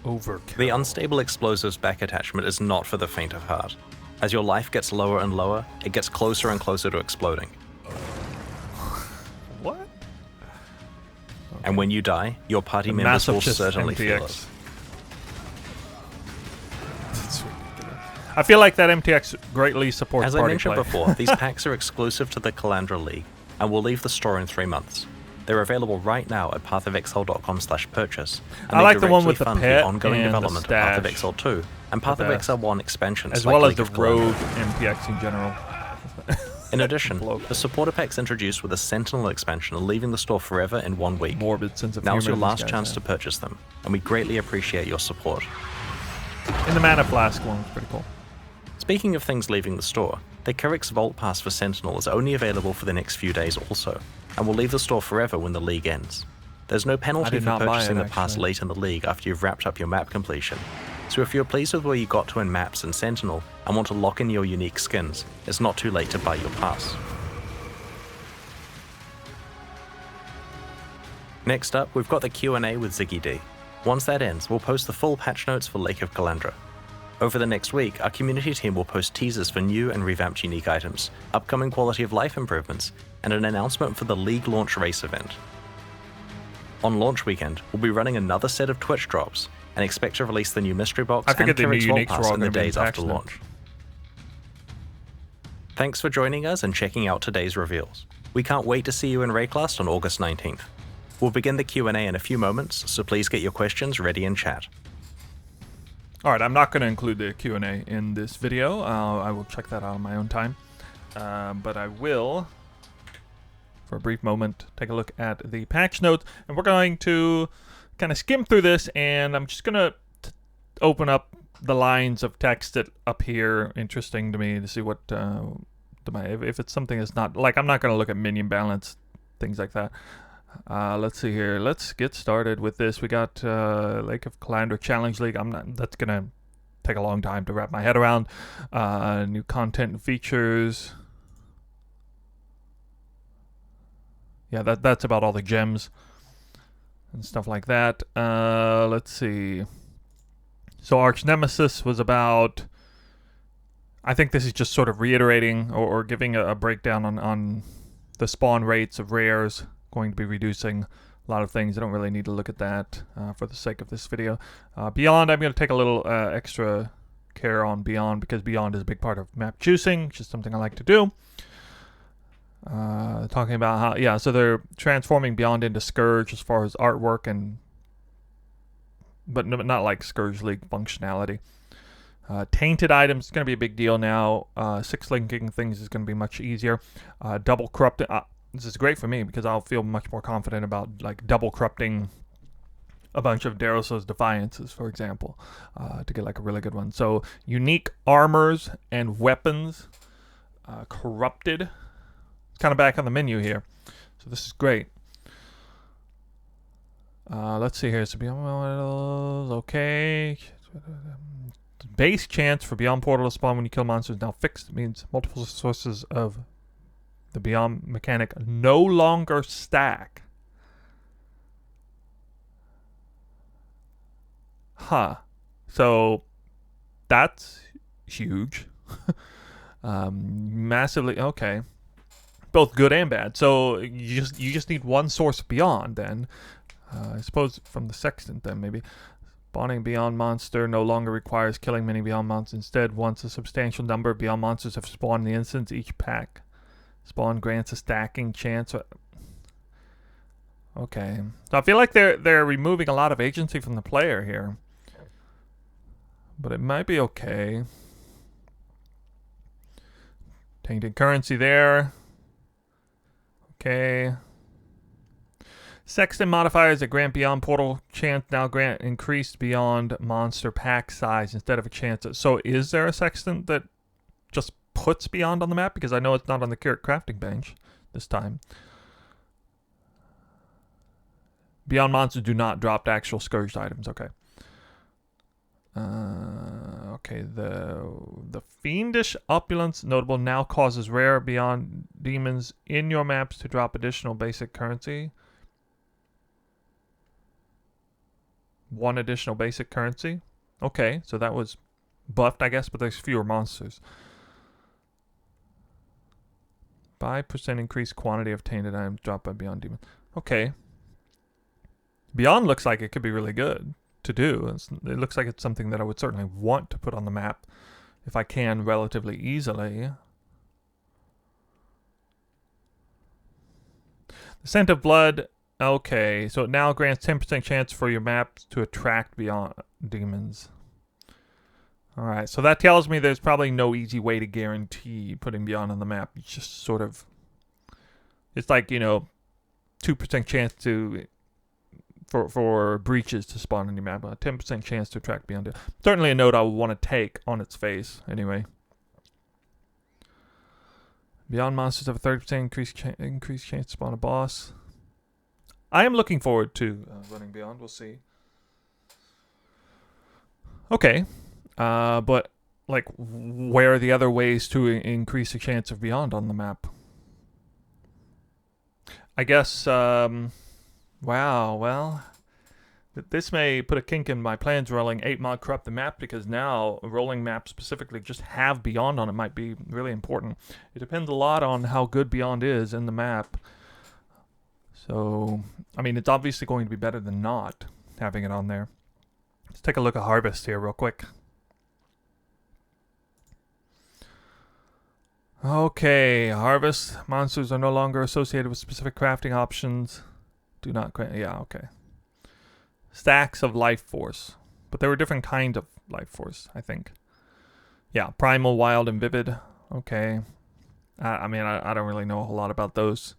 overkill. The unstable explosives back attachment is not for the faint of heart. As your life gets lower and lower, it gets closer and closer to exploding. What? And when you die, your party The members massive will just certainly feel MTX. it. That's ridiculous. I feel like that MTX greatly supports As I party mentioned play. before, these packs are exclusive to the Kalandra League and will leave the store in 3 months. They're available right now at pathofexile.com/purchase. I like the one with the fund pet ongoing and the development of Path of stash. Exile 2 and Path of best. Exile 1 expansions as like well as Lake the of Kalandra. rogue MTX in general. In addition, Bloke. the supporter packs introduced with the Sentinel expansion are leaving the store forever in 1 week. Morbid sense of Now's humor your these last guys chance have. to purchase them, and we greatly appreciate your support. In the Mana Flask one, it's pretty cool. Speaking of things leaving the store, the Kerrick's Vault Pass for Sentinel is only available for the next few days also, and will leave the store forever when the league ends. There's no I penalty did for not buy purchasing it, the pass actually. late in the league after you've wrapped up your map completion. So if you're pleased with where you got to in maps and Sentinel and want to lock in your unique skins, it's not too late to buy your pass. Next up, we've got the Q&A with Ziggy D. Once that ends, we'll post the full patch notes for Lake of Kalandra. Over the next week, our community team will post teasers for new and revamped unique items, upcoming quality of life improvements, and an announcement for the League launch race event. On launch weekend, we'll be running another set of Twitch drops, and expect to release the new mystery box I and figured the new Kerrick's Vault uniques were Pass all in the gonna be in days after patch launch. Thanks for joining us and checking out today's reveals. We can't wait to see you in Rayclast on August 19th. We'll begin the Q&A in a few moments, so please get your questions ready in chat. All right, I'm not going to include the Q&A in this video. I will check that out on my own time. But I will, for a brief moment, take a look at the patch notes. And we're going to kind of skim through this, and I'm just going to open up the lines of text that appear interesting to me to see what, if it's something that's not, like I'm not going to look at minion balance, things like that. Let's see here. Let's get started with this. We got Lake of Kalandra Challenge League. That's gonna take a long time to wrap my head around. New content and features. Yeah, that's about all the gems and stuff like that. Let's see. So Arch Nemesis was about. I think this is just sort of reiterating or giving a breakdown on the spawn rates of rares. Going to be reducing a lot of things. I don't really need to look at that for the sake of this video. Beyond, I'm going to take a little extra care on Beyond because Beyond is a big part of map choosing, which is something I like to do. Talking about how, yeah, so they're transforming Beyond into Scourge as far as artwork but not like Scourge League functionality. Tainted items is going to be a big deal now. 6 linking things is going to be much easier. Double corrupted. This is great for me because I'll feel much more confident about like double corrupting a bunch of Daros's Defiances, for example, to get like a really good one. So unique armors and weapons, corrupted. It's kind of back on the menu here, so this is great. Let's see here. So Beyond Portal, okay. Base chance for Beyond Portal to spawn when you kill monsters is now fixed. It means multiple sources of the Beyond mechanic no longer stack. Huh. So that's huge. Massively. Okay. both good and bad. So you just need one source of Beyond then. I suppose from the Sextant then maybe. Spawning Beyond monster no longer requires killing many Beyond monsters. Instead, once a substantial number of Beyond monsters have spawned in the instance, each pack spawn grants a stacking chance. Okay, so I feel like they're removing a lot of agency from the player here, but it might be okay. Tainted currency there. Okay. Sextant modifiers that grant Beyond portal chance now grant increased Beyond monster pack size instead of a chance. So is there a Sextant that just puts Beyond on the map? Because I know it's not on the crafting bench this time. Beyond monsters do not drop to actual scourged items. Okay. Okay, the fiendish opulence notable now causes rare Beyond demons in your maps to drop additional basic currency. One additional basic currency. Okay, so that was buffed, I guess, but there's fewer monsters. 5% increased quantity of tainted items dropped by Beyond demons. Okay. Beyond looks like it could be really good to do. It looks like it's something that I would certainly want to put on the map if I can relatively easily. The Scent of Blood. Okay, so it now grants 10% chance for your maps to attract Beyond demons. Alright, so that tells me there's probably no easy way to guarantee putting Beyond on the map. It's just sort of... It's like, you know, 2% chance to... For breaches to spawn in your map. A 10% chance to attract Beyond. Certainly a note I would want to take on its face, anyway. Beyond monsters have a 30% increased chance to spawn a boss. I am looking forward to running Beyond. We'll see. Okay. But, like, where are the other ways to increase the chance of Beyond on the map? I guess, wow, well, this may put a kink in my plans rolling 8 mod corrupt the map, because now rolling maps specifically just have Beyond on it might be really important. It depends a lot on how good Beyond is in the map. So, I mean, it's obviously going to be better than not having it on there. Let's take a look at Harvest here real quick. Okay, Harvest. Monsters are no longer associated with specific crafting options. Do not grant... Yeah, okay. Stacks of life force. But there were different kinds of life force, I think. Yeah, primal, wild, and vivid. Okay. I mean, I don't really know a whole lot about those.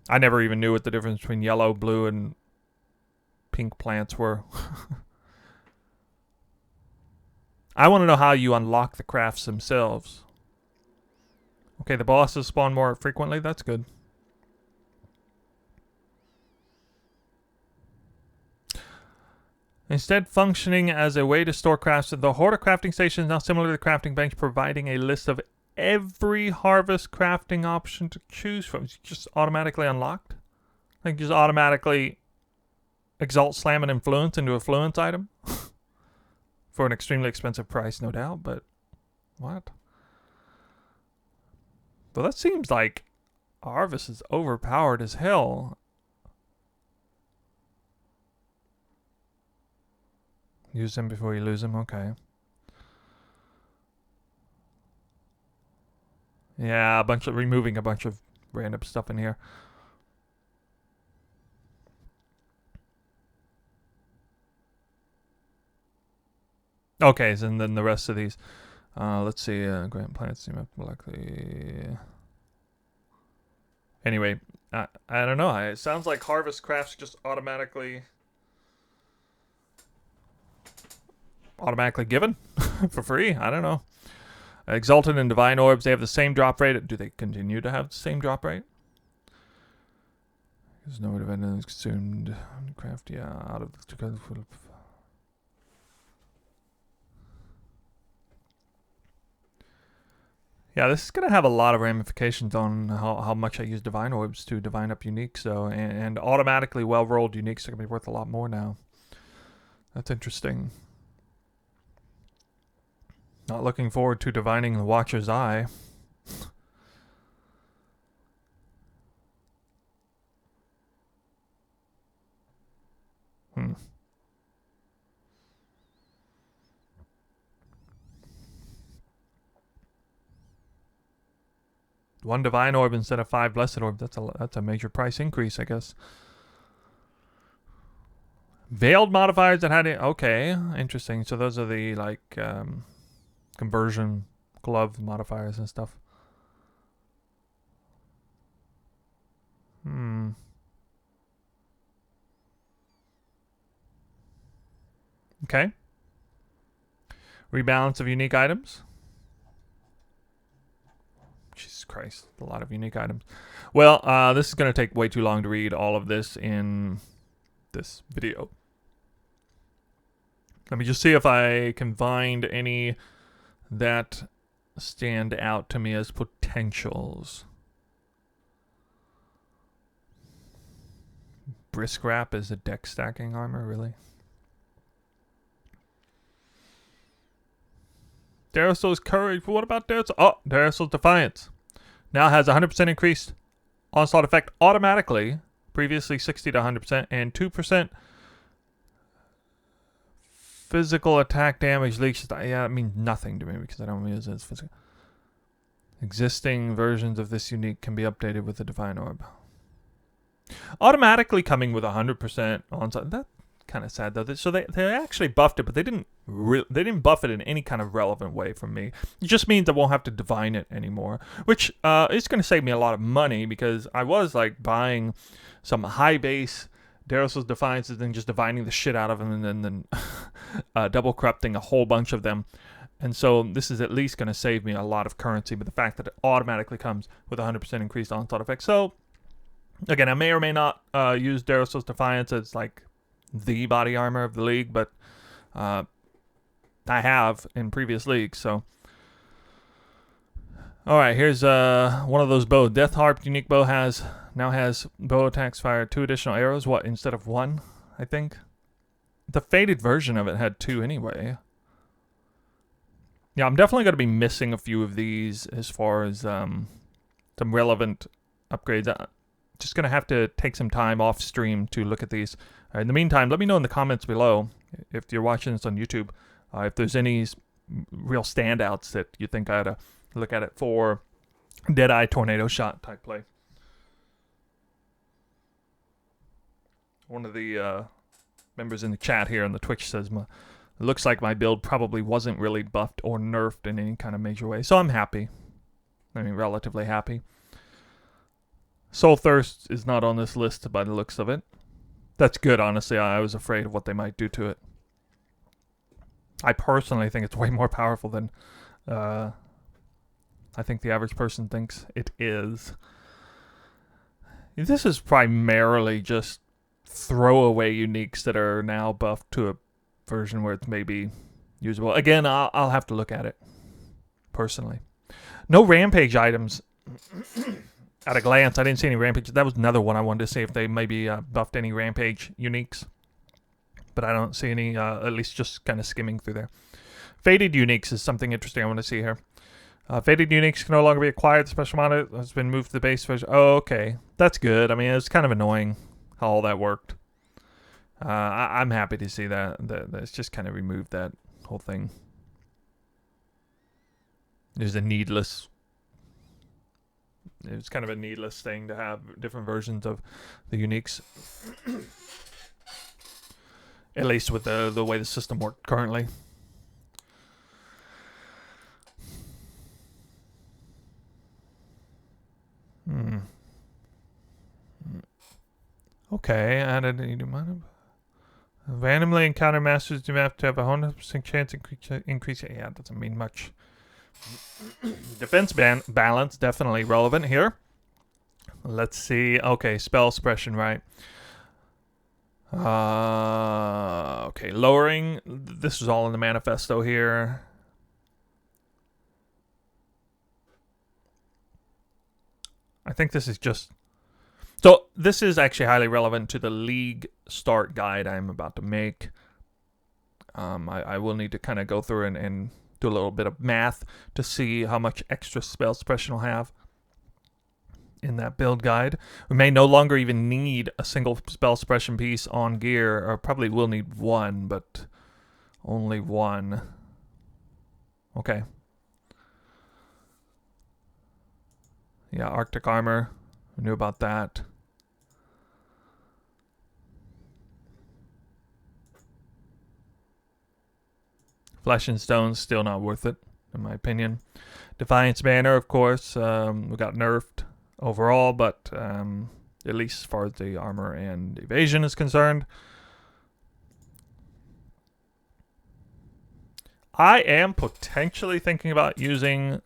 I never even knew what the difference between yellow, blue, and pink plants were. I want to know how you unlock the crafts themselves. Okay, the bosses spawn more frequently. That's good. Instead, functioning as a way to store crafts, the Hoarder crafting station is now similar to the crafting bench, providing a list of every harvest crafting option to choose from. It's just automatically unlocked. Like, just automatically Exalt slam an influence into a fluence item. For an extremely expensive price, no doubt, but what? Well, that seems like Harvest is overpowered as hell. Use him before you lose him, okay. Yeah, removing a bunch of random stuff in here. Okay, so then the rest of these. Let's see. Grant plants seem likely. Anyway, I don't know. It sounds like Harvest crafts just automatically given for free. I don't know. Exalted and Divine Orbs, they have the same drop rate. Do they continue to have the same drop rate? There's no event is consumed. Craft, yeah, out of the... Yeah, this is going to have a lot of ramifications on how much I use Divine Orbs to divine up uniques. So, and automatically well-rolled uniques are going to be worth a lot more now. That's interesting. Not looking forward to divining the Watcher's Eye. One divine orb instead of 5 blessed orb. That's a major price increase, I guess. Veiled modifiers that had it. Okay, interesting. So those are the like conversion glove modifiers and stuff. Okay. Rebalance of unique items. Jesus Christ, a lot of unique items. Well, this is going to take way too long to read all of this in this video. Let me just see if I can find any that stand out to me as potentials. Brisk Wrap is a deck stacking armor, really? Darasol's Courage. But what about Darasol? Oh, Darasol's Defiance. Now has 100% increased onslaught effect automatically. Previously 60 to 100%. And 2% physical attack damage leaks. Yeah, it means nothing to me because I don't use it as physical. Existing versions of this unique can be updated with the Divine Orb. Automatically coming with 100% onslaught. That kind of sad though. So they actually buffed it, but they didn't buff it in any kind of relevant way for me. It just means I won't have to divine it anymore, which is going to save me a lot of money because I was like buying some high base Darasol's Defiances and just divining the shit out of them and then double corrupting a whole bunch of them. And so this is at least going to save me a lot of currency, but the fact that it automatically comes with 100% increased onslaught effect. So again, I may or may not use Darasol's Defiance as like the body armor of the league, but I have in previous leagues. So all right, here's one of those bows. Death Harp unique bow now has bow attacks fire 2 additional arrows. What, instead of 1? I think the faded version of it had 2 anyway. Yeah, I'm definitely going to be missing a few of these as far as some relevant upgrades. Just going to have to take some time off stream to look at these. In the meantime, let me know in the comments below, if you're watching this on YouTube, if there's any real standouts that you think I ought to look at it for Deadeye Tornado Shot type play. One of the members in the chat here on the Twitch says, it looks like my build probably wasn't really buffed or nerfed in any kind of major way. So I'm happy. I mean, relatively happy. Soul Thirst is not on this list by the looks of it. That's good, honestly. I was afraid of what they might do to it. I personally think it's way more powerful than I think the average person thinks it is. This is primarily just throwaway uniques that are now buffed to a version where it's maybe usable. Again, I'll have to look at it personally. No rampage items. At a glance, I didn't see any rampage. That was another one I wanted to see if they maybe buffed any rampage uniques. But I don't see any, at least just kind of skimming through there. Faded uniques is something interesting I want to see here. Faded uniques can no longer be acquired. The special mod has been moved to the base version. Oh, okay. That's good. I mean, it's kind of annoying how all that worked. I'm happy to see that. It's just kind of removed that whole thing. There's a needless... It's kind of a needless thing to have different versions of the uniques. At least with the way the system worked currently. Okay, added randomly encounter masters do have to have a 100% chance increase. Yeah, it doesn't mean much. Defense balance, definitely relevant here. Let's see. Okay, spell suppression, right. Okay, lowering. This is all in the manifesto here. I think this is just... So, this is actually highly relevant to the League start guide I'm about to make. I will need to kind of go through and do do a little bit of math to see how much extra spell suppression will have in that build guide. We may no longer even need a single spell suppression piece on gear, or probably will need one, but only one. Okay. Yeah, Arctic armor. We knew about that. Flesh and Stone's still not worth it, in my opinion. Defiance Banner, of course, we got nerfed overall, but at least as far as the armor and evasion is concerned. I am potentially thinking about using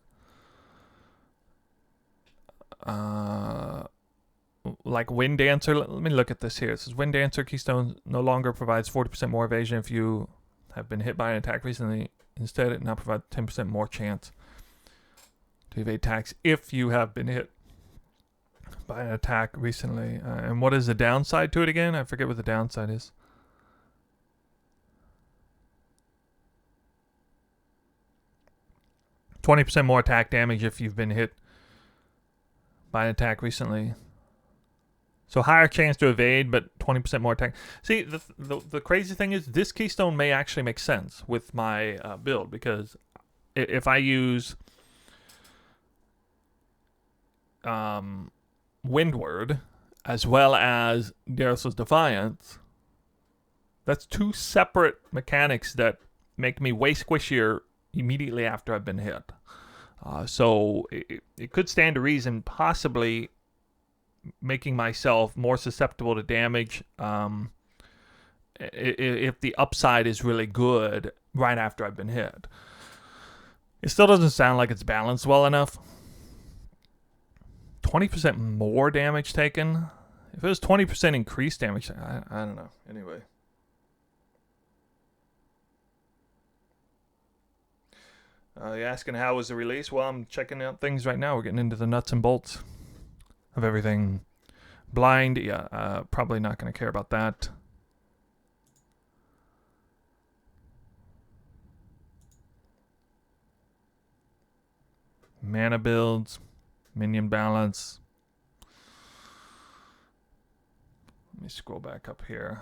like Wind Dancer. Let me look at this here. It says Wind Dancer Keystone no longer provides 40% more evasion if you have been hit by an attack recently. Instead, it now provides 10% more chance to evade attacks if you have been hit by an attack recently. And what is the downside to it again? I forget what the downside is. %20 more attack damage if you've been hit by an attack recently. So higher chance to evade, but 20% more attack. See, the crazy thing is this Keystone may actually make sense with my build, because if I use Windward as well as Darius's Defiance, that's two separate mechanics that make me way squishier immediately after I've been hit. So it could stand to reason possibly making myself more susceptible to damage if the upside is really good right after I've been hit. It still doesn't sound like it's balanced well enough. 20% more damage taken. If it was 20% increased damage, I don't know. Anyway. You're asking how was the release? Well, I'm checking out things right now. We're getting into the nuts and bolts of everything. Blind, yeah, probably not going to care about that. Mana builds, minion balance. Let me scroll back up here.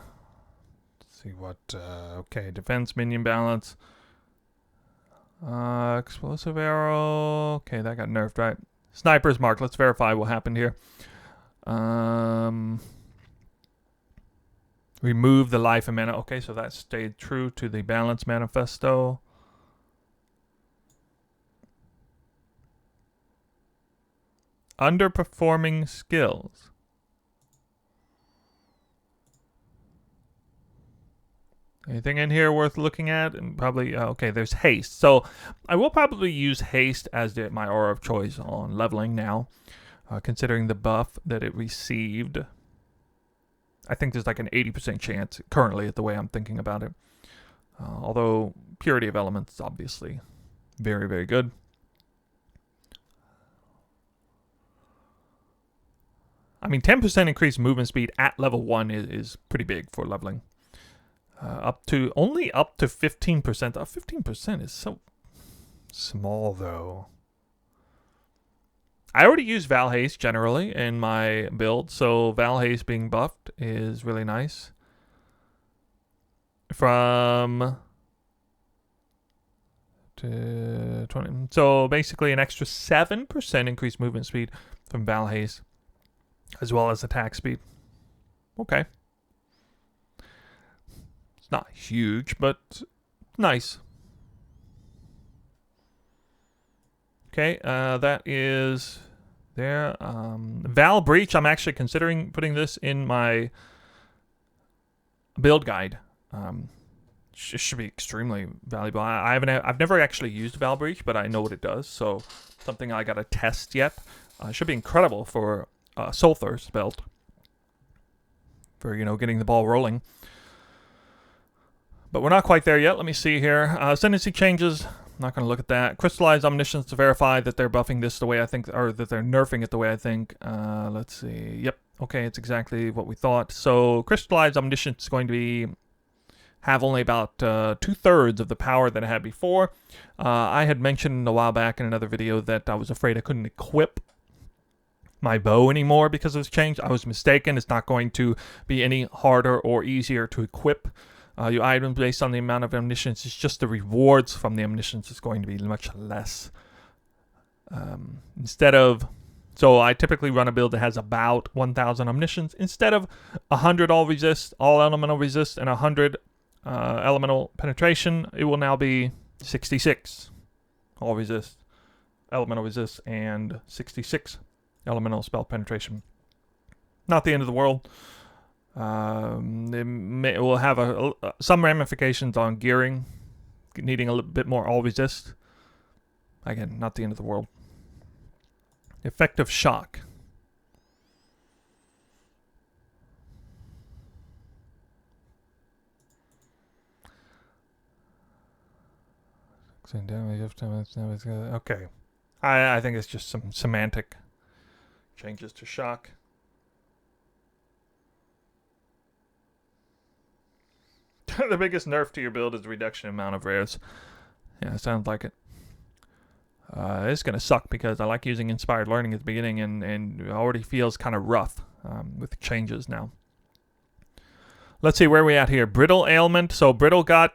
Let's see what, okay, defense, minion balance. Explosive arrow. Okay, that got nerfed, right? Sniper's mark. Let's verify what happened here. Remove the life and mana. Okay, so that stayed true to the balance manifesto. Underperforming skills. Anything in here worth looking at? And probably, okay, there's haste. So I will probably use haste as my aura of choice on leveling now, considering the buff that it received. I think there's like an 80% chance currently at the way I'm thinking about it. Although purity of elements is obviously very, very good. I mean, 10% increased movement speed at level 1 is pretty big for leveling. Only up to 15%. 15% is so small, though. I already use Val Haste generally in my build, so Val Haste being buffed is really nice. From to 20, so basically an extra 7% increased movement speed from Val Haste, as well as attack speed. Okay. Not huge, but nice. Okay, that is there. Val Breach, I'm actually considering putting this in my build guide. It should be extremely valuable. I've never actually used Val Breach, but I know what it does, so something I gotta test yet. Should be incredible for Soul Thirst belt. For, getting the ball rolling. But we're not quite there yet. Let me see here. Ascendancy changes. I'm not going to look at that. Crystallized Omniscience to verify that they're buffing this the way I think, or that they're nerfing it the way I think. Let's see. Yep. Okay, it's exactly what we thought. So Crystallized Omniscience is going to be have only about 2/3 of the power that I had before. I had mentioned a while back in another video that I was afraid I couldn't equip my bow anymore because of this change. I was mistaken. It's not going to be any harder or easier to equip your items based on the amount of omniscience. It's just the rewards from the omniscience is going to be much less. So I typically run a build that has about 1,000 omniscience. Instead of 100 all resist, all elemental resist, and 100 elemental penetration, it will now be 66 all resist, elemental resist, and 66 elemental spell penetration. Not the end of the world. It will have some ramifications on gearing, needing a little bit more all resist. Again, not the end of the world. Effective shock. Okay. I think it's just some semantic changes to shock. The biggest nerf to your build is the reduction in amount of rares. Yeah, sounds like it. It's going to suck because I like using Inspired Learning at the beginning, and it already feels kind of rough with the changes now. Let's see where we at here. Brittle ailment. So Brittle got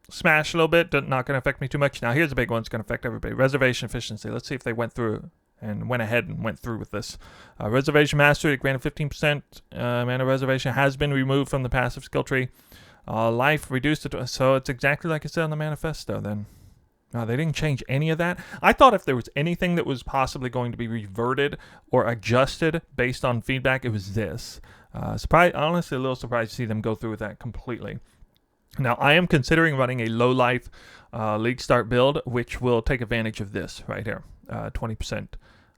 smashed a little bit. Not going to affect me too much. Now here's a big one. It's going to affect everybody. Reservation efficiency. Let's see if they went through and went ahead and went through with this. Reservation mastery granted 15%. Mana reservation has been removed from the passive skill tree. Life reduced to... So it's exactly like it said on the manifesto then. No, they didn't change any of that. I thought if there was anything that was possibly going to be reverted or adjusted based on feedback, it was this. Honestly, a little surprised to see them go through with that completely. Now, I am considering running a low-life League Start build, which will take advantage of this right here, 20%.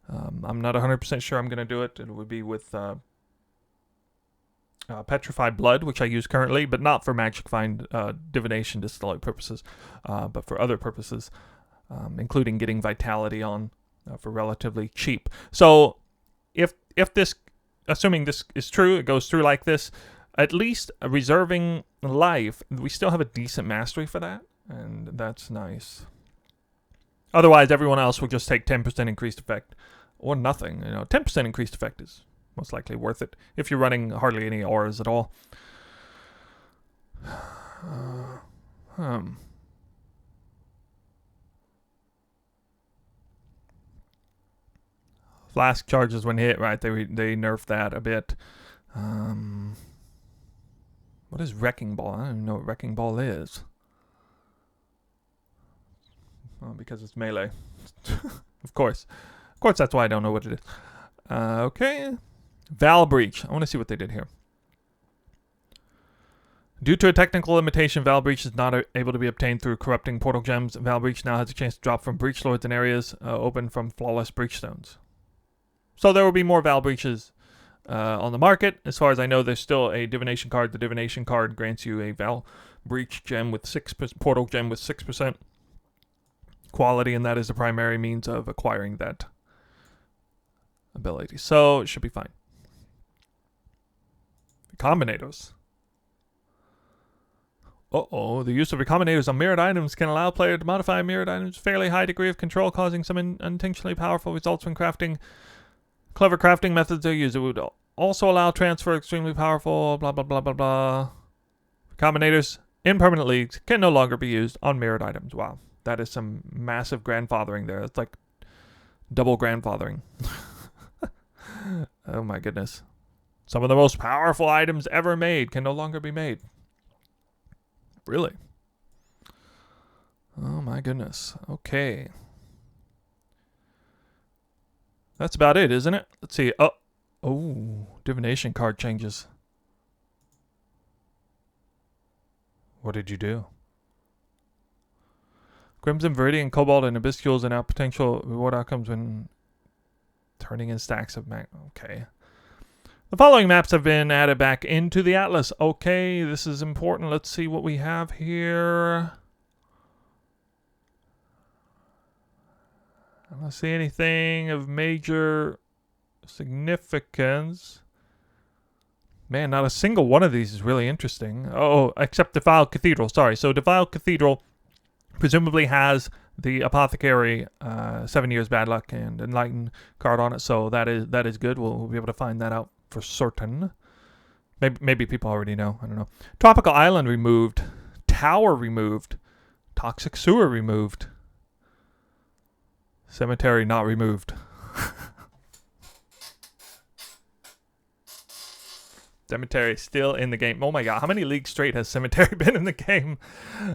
I'm not 100% sure I'm going to do it. It would be with Petrified Blood, which I use currently, but not for Magic Find divination distillate purposes, but for other purposes, including getting Vitality on for relatively cheap. So if this, assuming this is true, it goes through like this, at least reserving life, we still have a decent mastery for that, and that's nice. Otherwise, everyone else will just take 10% increased effect, or nothing. 10% increased effect is most likely worth it if you're running hardly any auras at all. Flask charges when hit, right? They nerfed that a bit. What is Wrecking Ball? I don't even know what Wrecking Ball is. Well, because it's melee. Of course, that's why I don't know what it is. Okay. Val Breach. I want to see what they did here. Due to a technical limitation, Val Breach is not able to be obtained through corrupting portal gems. Val Breach now has a chance to drop from Breach Lords in areas open from flawless breach stones. So there will be more Val Breaches on the market. As far as I know, there's still a divination card. The divination card grants you a Val Breach gem with 6% portal gem with 6% quality, and that is the primary means of acquiring that ability. So it should be fine. Recombinators. The use of recombinators on mirrored items can allow a player to modify mirrored items with a fairly high degree of control, causing some unintentionally powerful results when crafting. Clever crafting methods are used. It would also allow transfer extremely powerful, blah, blah, blah, blah, blah. Recombinators in permanent leagues can no longer be used on mirrored items. Wow. That is some massive grandfathering there. It's like double grandfathering. Oh my goodness. Some of the most powerful items ever made can no longer be made. Really? Oh my goodness. Okay. That's about it, isn't it? Let's see. Oh, divination card changes. What did you do? Crimson, Viridian, Cobalt, and Abyscules are now potential reward outcomes when turning in stacks of Okay. The following maps have been added back into the Atlas. Okay, this is important. Let's see what we have here. I don't see anything of major significance. Man, not a single one of these is really interesting. Oh, except Defiled Cathedral. Sorry. So Defiled Cathedral presumably has the Apothecary 7 years bad luck and Enlighten card on it. So that is good. We'll be able to find that out for certain. Maybe people already know. I don't know. Tropical Island removed. Tower removed. Toxic Sewer removed. Cemetery not removed. Cemetery still in the game. Oh my god, how many leagues straight has Cemetery been in the game?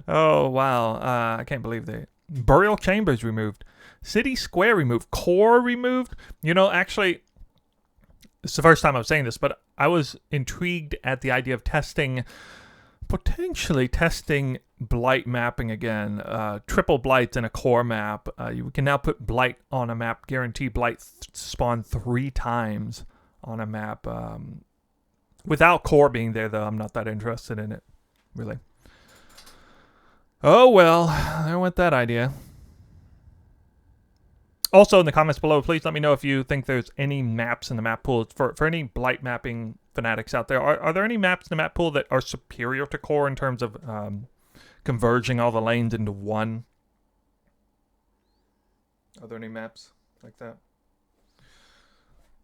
Oh wow, I can't believe they... Burial Chambers removed. City Square removed. Core removed. You know, actually, it's the first time I'm saying this, but I was intrigued at the idea of potentially testing blight mapping again. Triple blights in a core map. You can now put blight on a map, guarantee blight spawn 3 times on a map. Without core being there, though, I'm not that interested in it, really. Oh, well, there went that idea. Also, in the comments below, please let me know if you think there's any maps in the map pool. For any blight mapping fanatics out there, are there any maps in the map pool that are superior to core in terms of converging all the lanes into one? Are there any maps like that?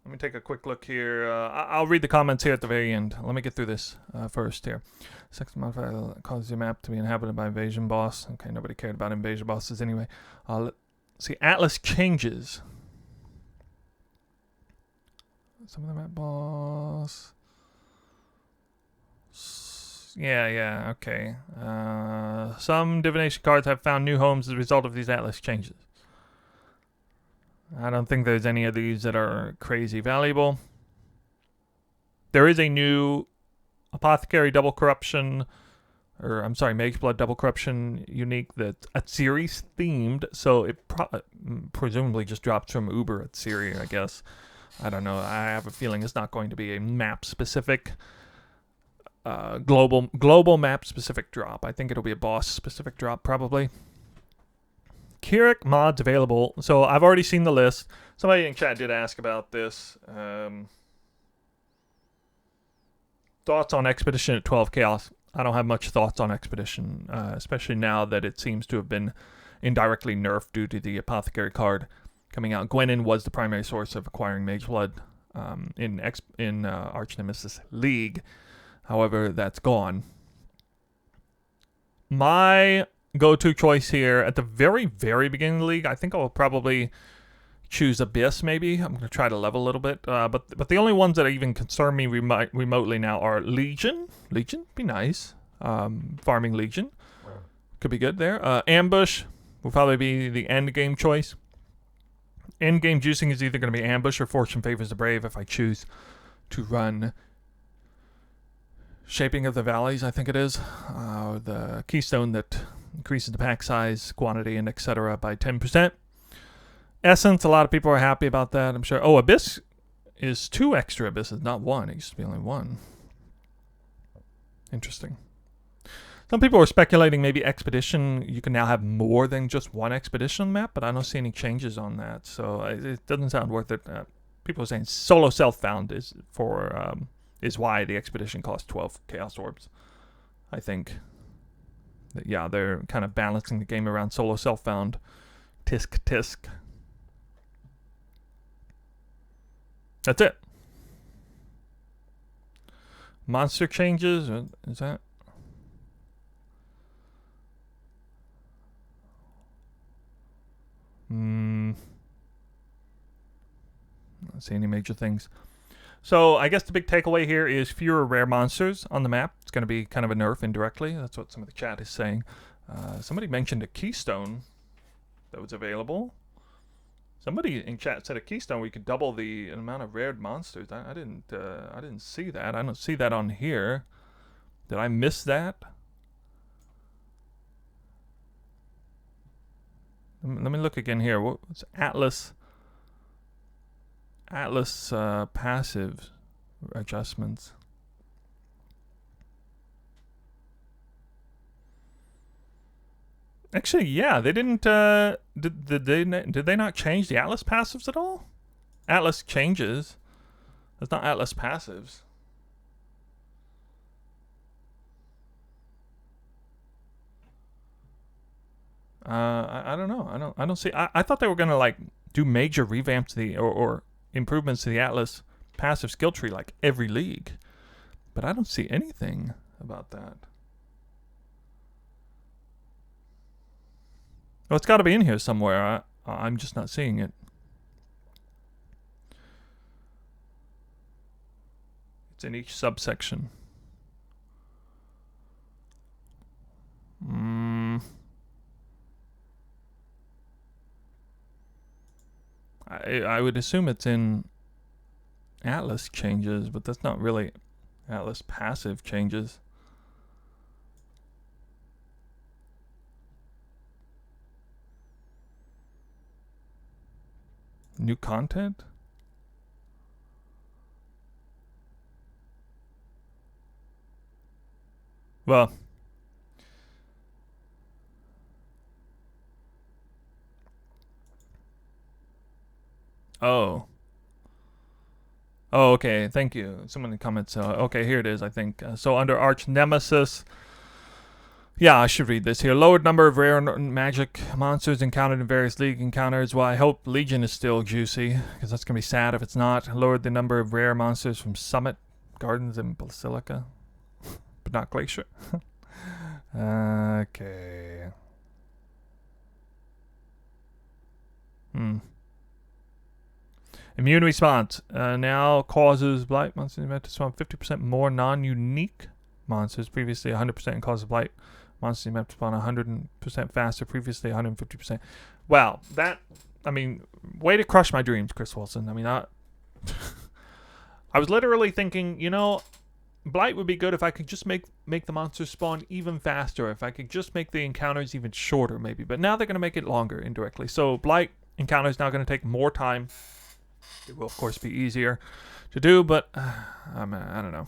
Let me take a quick look here. I'll read the comments here at the very end. Let me get through this first here. Sex modifier causes your map to be inhabited by invasion boss. Okay, nobody cared about invasion bosses anyway. Let's see, Atlas changes. Some of the map boss. Yeah, okay. Some divination cards have found new homes as a result of these Atlas changes. I don't think there's any of these that are crazy valuable. There is a new Apothecary Double Corruption, or I'm sorry, Mage's Blood Double Corruption unique that's Atsiri themed, so it presumably just drops from Uber Atsiri, I guess. I don't know. I have a feeling it's not going to be a map-specific, global map-specific drop. I think it'll be a boss-specific drop, probably. Keurig mods available. So I've already seen the list. Somebody in chat did ask about this. Thoughts on Expedition at 12 Chaos? I don't have much thoughts on Expedition, especially now that it seems to have been indirectly nerfed due to the Apothecary card coming out. Gwenin was the primary source of acquiring Mage's Blood in Arch Nemesis League. However, that's gone. My go-to choice here at the very, very beginning of the league, I think I'll probably choose Abyss, maybe. I'm going to try to level a little bit. But the only ones that even concern me remotely now are Legion. Legion, be nice. Farming Legion. Could be good there. Ambush will probably be the end game choice. End game juicing is either going to be Ambush or Fortune Favors the Brave if I choose to run Shaping of the Valleys, I think it is. The keystone that increases the pack size, quantity, and etc. by 10%. Essence, a lot of people are happy about that, I'm sure. Oh, Abyss is 2 extra Abysses, not 1. It used to be only 1. Interesting. Some people are speculating maybe Expedition, you can now have more than just 1 Expedition on the map, but I don't see any changes on that, so it doesn't sound worth it. People are saying solo self-found is why the Expedition costs 12 Chaos Orbs, I think. Yeah, they're kind of balancing the game around solo self-found. Tisk. That's it. Monster changes? Is that? I don't see any major things. So I guess the big takeaway here is fewer rare monsters on the map. It's going to be kind of a nerf indirectly. That's what some of the chat is saying. Somebody mentioned a keystone that was available. Somebody in chat said a keystone where you could double the amount of rare monsters. I didn't see that. I don't see that on here. Did I miss that? Let me look again here. What's Atlas? Atlas passive adjustments. Actually, yeah, they didn't. Did they not change the Atlas passives at all? Atlas changes. That's not Atlas passives. I don't know. I don't see. I thought they were gonna like do major revamps to the or improvements to the Atlas passive skill tree like every league, but I don't see anything about that. Well, it's got to be in here somewhere. I'm just not seeing it. It's in each subsection. I would assume it's in Atlas changes, but that's not really Atlas passive changes. New content? Well, oh, okay. Thank you. Someone in the comments. Okay, here it is. I think so. Under Arch Nemesis. Yeah, I should read this here. Lowered number of rare magic monsters encountered in various league encounters. Well, I hope Legion is still juicy, because that's going to be sad if it's not. Lowered the number of rare monsters from Summit, Gardens, and Basilica, but not Glacier. Okay. Immune response now causes blight monsters to spawn 50% more non-unique monsters. Previously 100% and causes blight monsters to spawn 100% faster. Previously 150%. Wow, that, I mean, way to crush my dreams, Chris Wilson. I mean, I was literally thinking, you know, blight would be good if I could just make the monsters spawn even faster. If I could just make the encounters even shorter, maybe. But now they're going to make it longer indirectly. So blight encounters now going to take more time. It will, of course, be easier to do, but I don't know.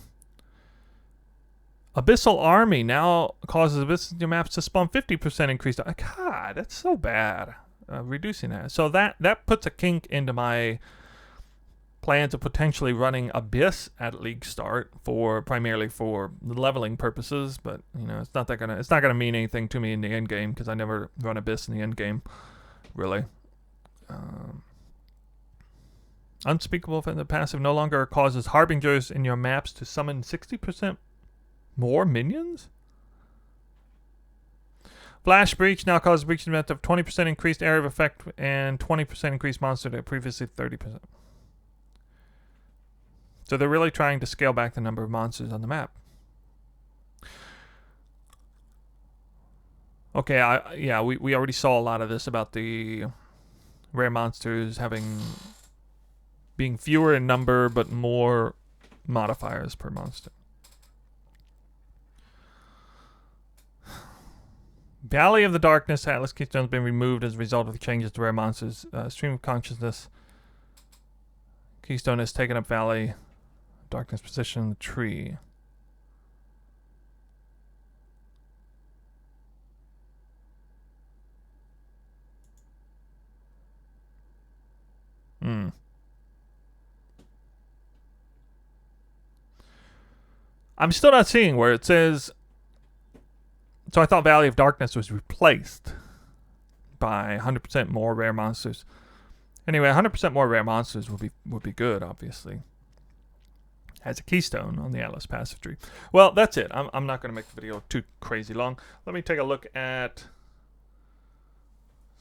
Abyssal Army now causes abyssal maps to spawn 50% increased. God, that's so bad. Reducing that. So that puts a kink into my plans of potentially running Abyss at league start primarily for leveling purposes, but you know, it's not gonna mean anything to me in the end game because I never run Abyss in the end game, really. Unspeakable for the passive no longer causes harbingers in your maps to summon 60% more minions. Flash Breach now causes breach event of 20% increased area of effect and 20% increased monster to previously 30%. So they're really trying to scale back the number of monsters on the map. Okay, yeah, we already saw a lot of this about the rare monsters being fewer in number but more modifiers per monster. Valley of the Darkness Atlas Keystone has been removed as a result of the changes to rare monsters. Stream of Consciousness Keystone has taken up Valley Darkness position in the tree. I'm still not seeing where it says. So I thought Valley of Darkness was replaced by 100% more rare monsters. Anyway, 100% more rare monsters would be good, obviously. As a keystone on the Atlas passive tree. Well, that's it. I'm not going to make the video too crazy long. Let me take a look at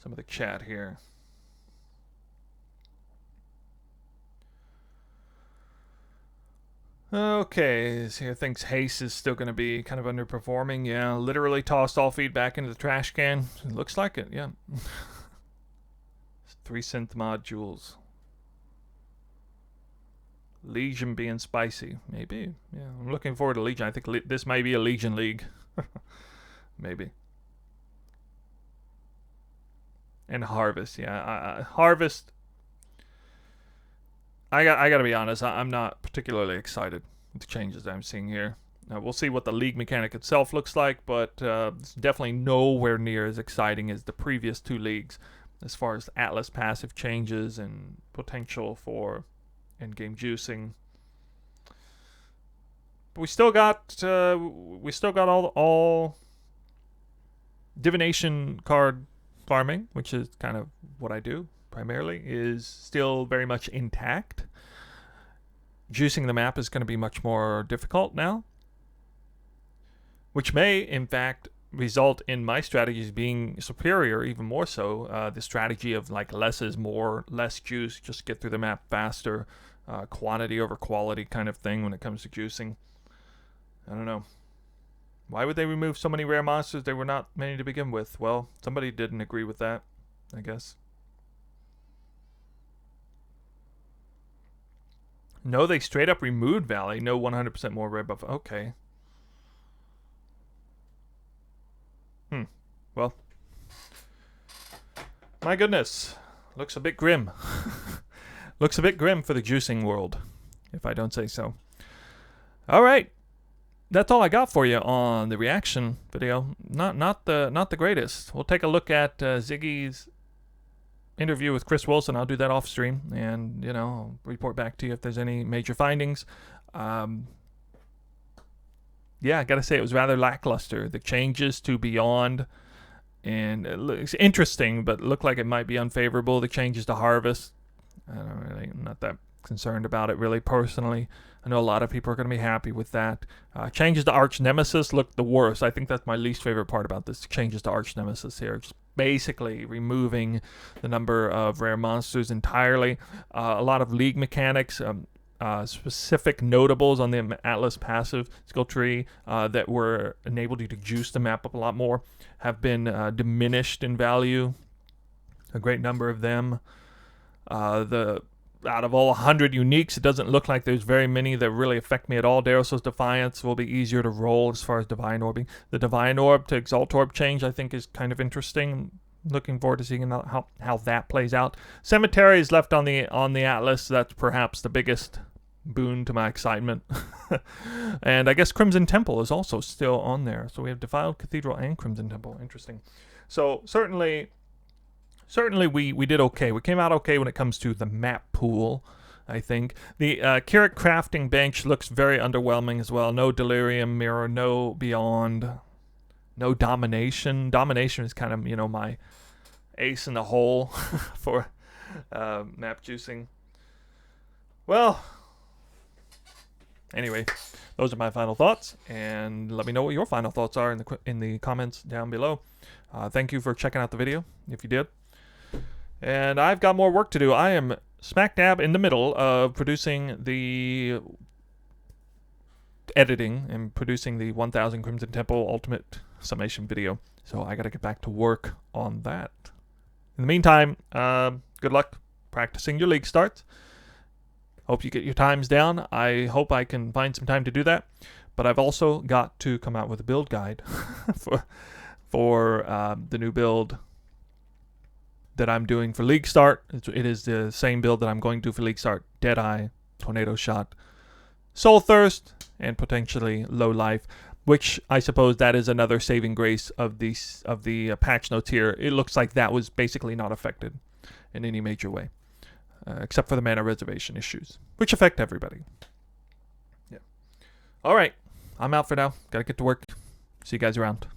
some of the chat here. Okay, here thinks Haste is still going to be kind of underperforming. Yeah, literally tossed all feedback into the trash can. It looks like it, yeah. 3 synth modules. Legion being spicy. Maybe, yeah. I'm looking forward to Legion. I think this may be a Legion league. Maybe. And Harvest, yeah. Harvest... I got to be honest, I'm not particularly excited with the changes that I'm seeing here. We'll see what the league mechanic itself looks like, but it's definitely nowhere near as exciting as the previous 2 leagues as far as Atlas passive changes and potential for endgame juicing. But we still got all divination card farming, which is kind of what I do primarily, is still very much intact. Juicing the map is going to be much more difficult now, which may, in fact, result in my strategies being superior, even more so. The strategy of like less is more, less juice, just get through the map faster, quantity over quality kind of thing when it comes to juicing. I don't know. Why would they remove so many rare monsters? There were not many to begin with. Well, somebody didn't agree with that, I guess. No, they straight up removed Valley. No 100% more red buff. Okay. Well. My goodness. Looks a bit grim. Looks a bit grim for the juicing world, if I don't say so. Alright. That's all I got for you on the reaction video. Not the greatest. We'll take a look at Ziggy's interview with Chris Wilson. I'll do that off stream, and I'll report back to you if there's any major findings. Yeah, I gotta say it was rather lackluster. The changes to Beyond, and it looks interesting, but looked like it might be unfavorable. The changes to Harvest, I'm not that concerned about it really personally. I know a lot of people are going to be happy with that. Changes to Arch Nemesis look the worst. I think that's my least favorite part about this. Changes to Arch Nemesis here. Just basically removing the number of rare monsters entirely. A lot of league mechanics, specific notables on the Atlas passive skill tree that were enabled you to juice the map up a lot more have been diminished in value. A great number of them. Out of all 100 uniques, it doesn't look like there's very many that really affect me at all. Daros's Defiance will be easier to roll as far as Divine Orbing. The Divine Orb to Exalt Orb change, I think, is kind of interesting. Looking forward to seeing how that plays out. Cemetery is left on the Atlas. That's perhaps the biggest boon to my excitement. And I guess Crimson Temple is also still on there. So we have Defiled Cathedral and Crimson Temple. Interesting. So certainly we did okay. We came out okay when it comes to the map pool, I think. The Kirik crafting bench looks very underwhelming as well. No Delirium Mirror, no Beyond, no Domination. Domination is kind of, my ace in the hole for map juicing. Well, anyway, those are my final thoughts, and let me know what your final thoughts are in the comments down below. Thank you for checking out the video, if you did. And I've got more work to do. I am smack dab in the middle of producing the editing and producing the 1000 Crimson Temple Ultimate Summation video. So I got to get back to work on that. In the meantime, good luck practicing your league starts. Hope you get your times down. I hope I can find some time to do that. But I've also got to come out with a build guide for the new build that I'm doing for League Start. It is the same build that I'm going to do for League Start. Deadeye, Tornado Shot, Soul Thirst, and potentially Low Life, which I suppose that is another saving grace of the patch notes here. It looks like that was basically not affected in any major way, except for the mana reservation issues, which affect everybody. Yeah. All right. I'm out for now. Got to get to work. See you guys around.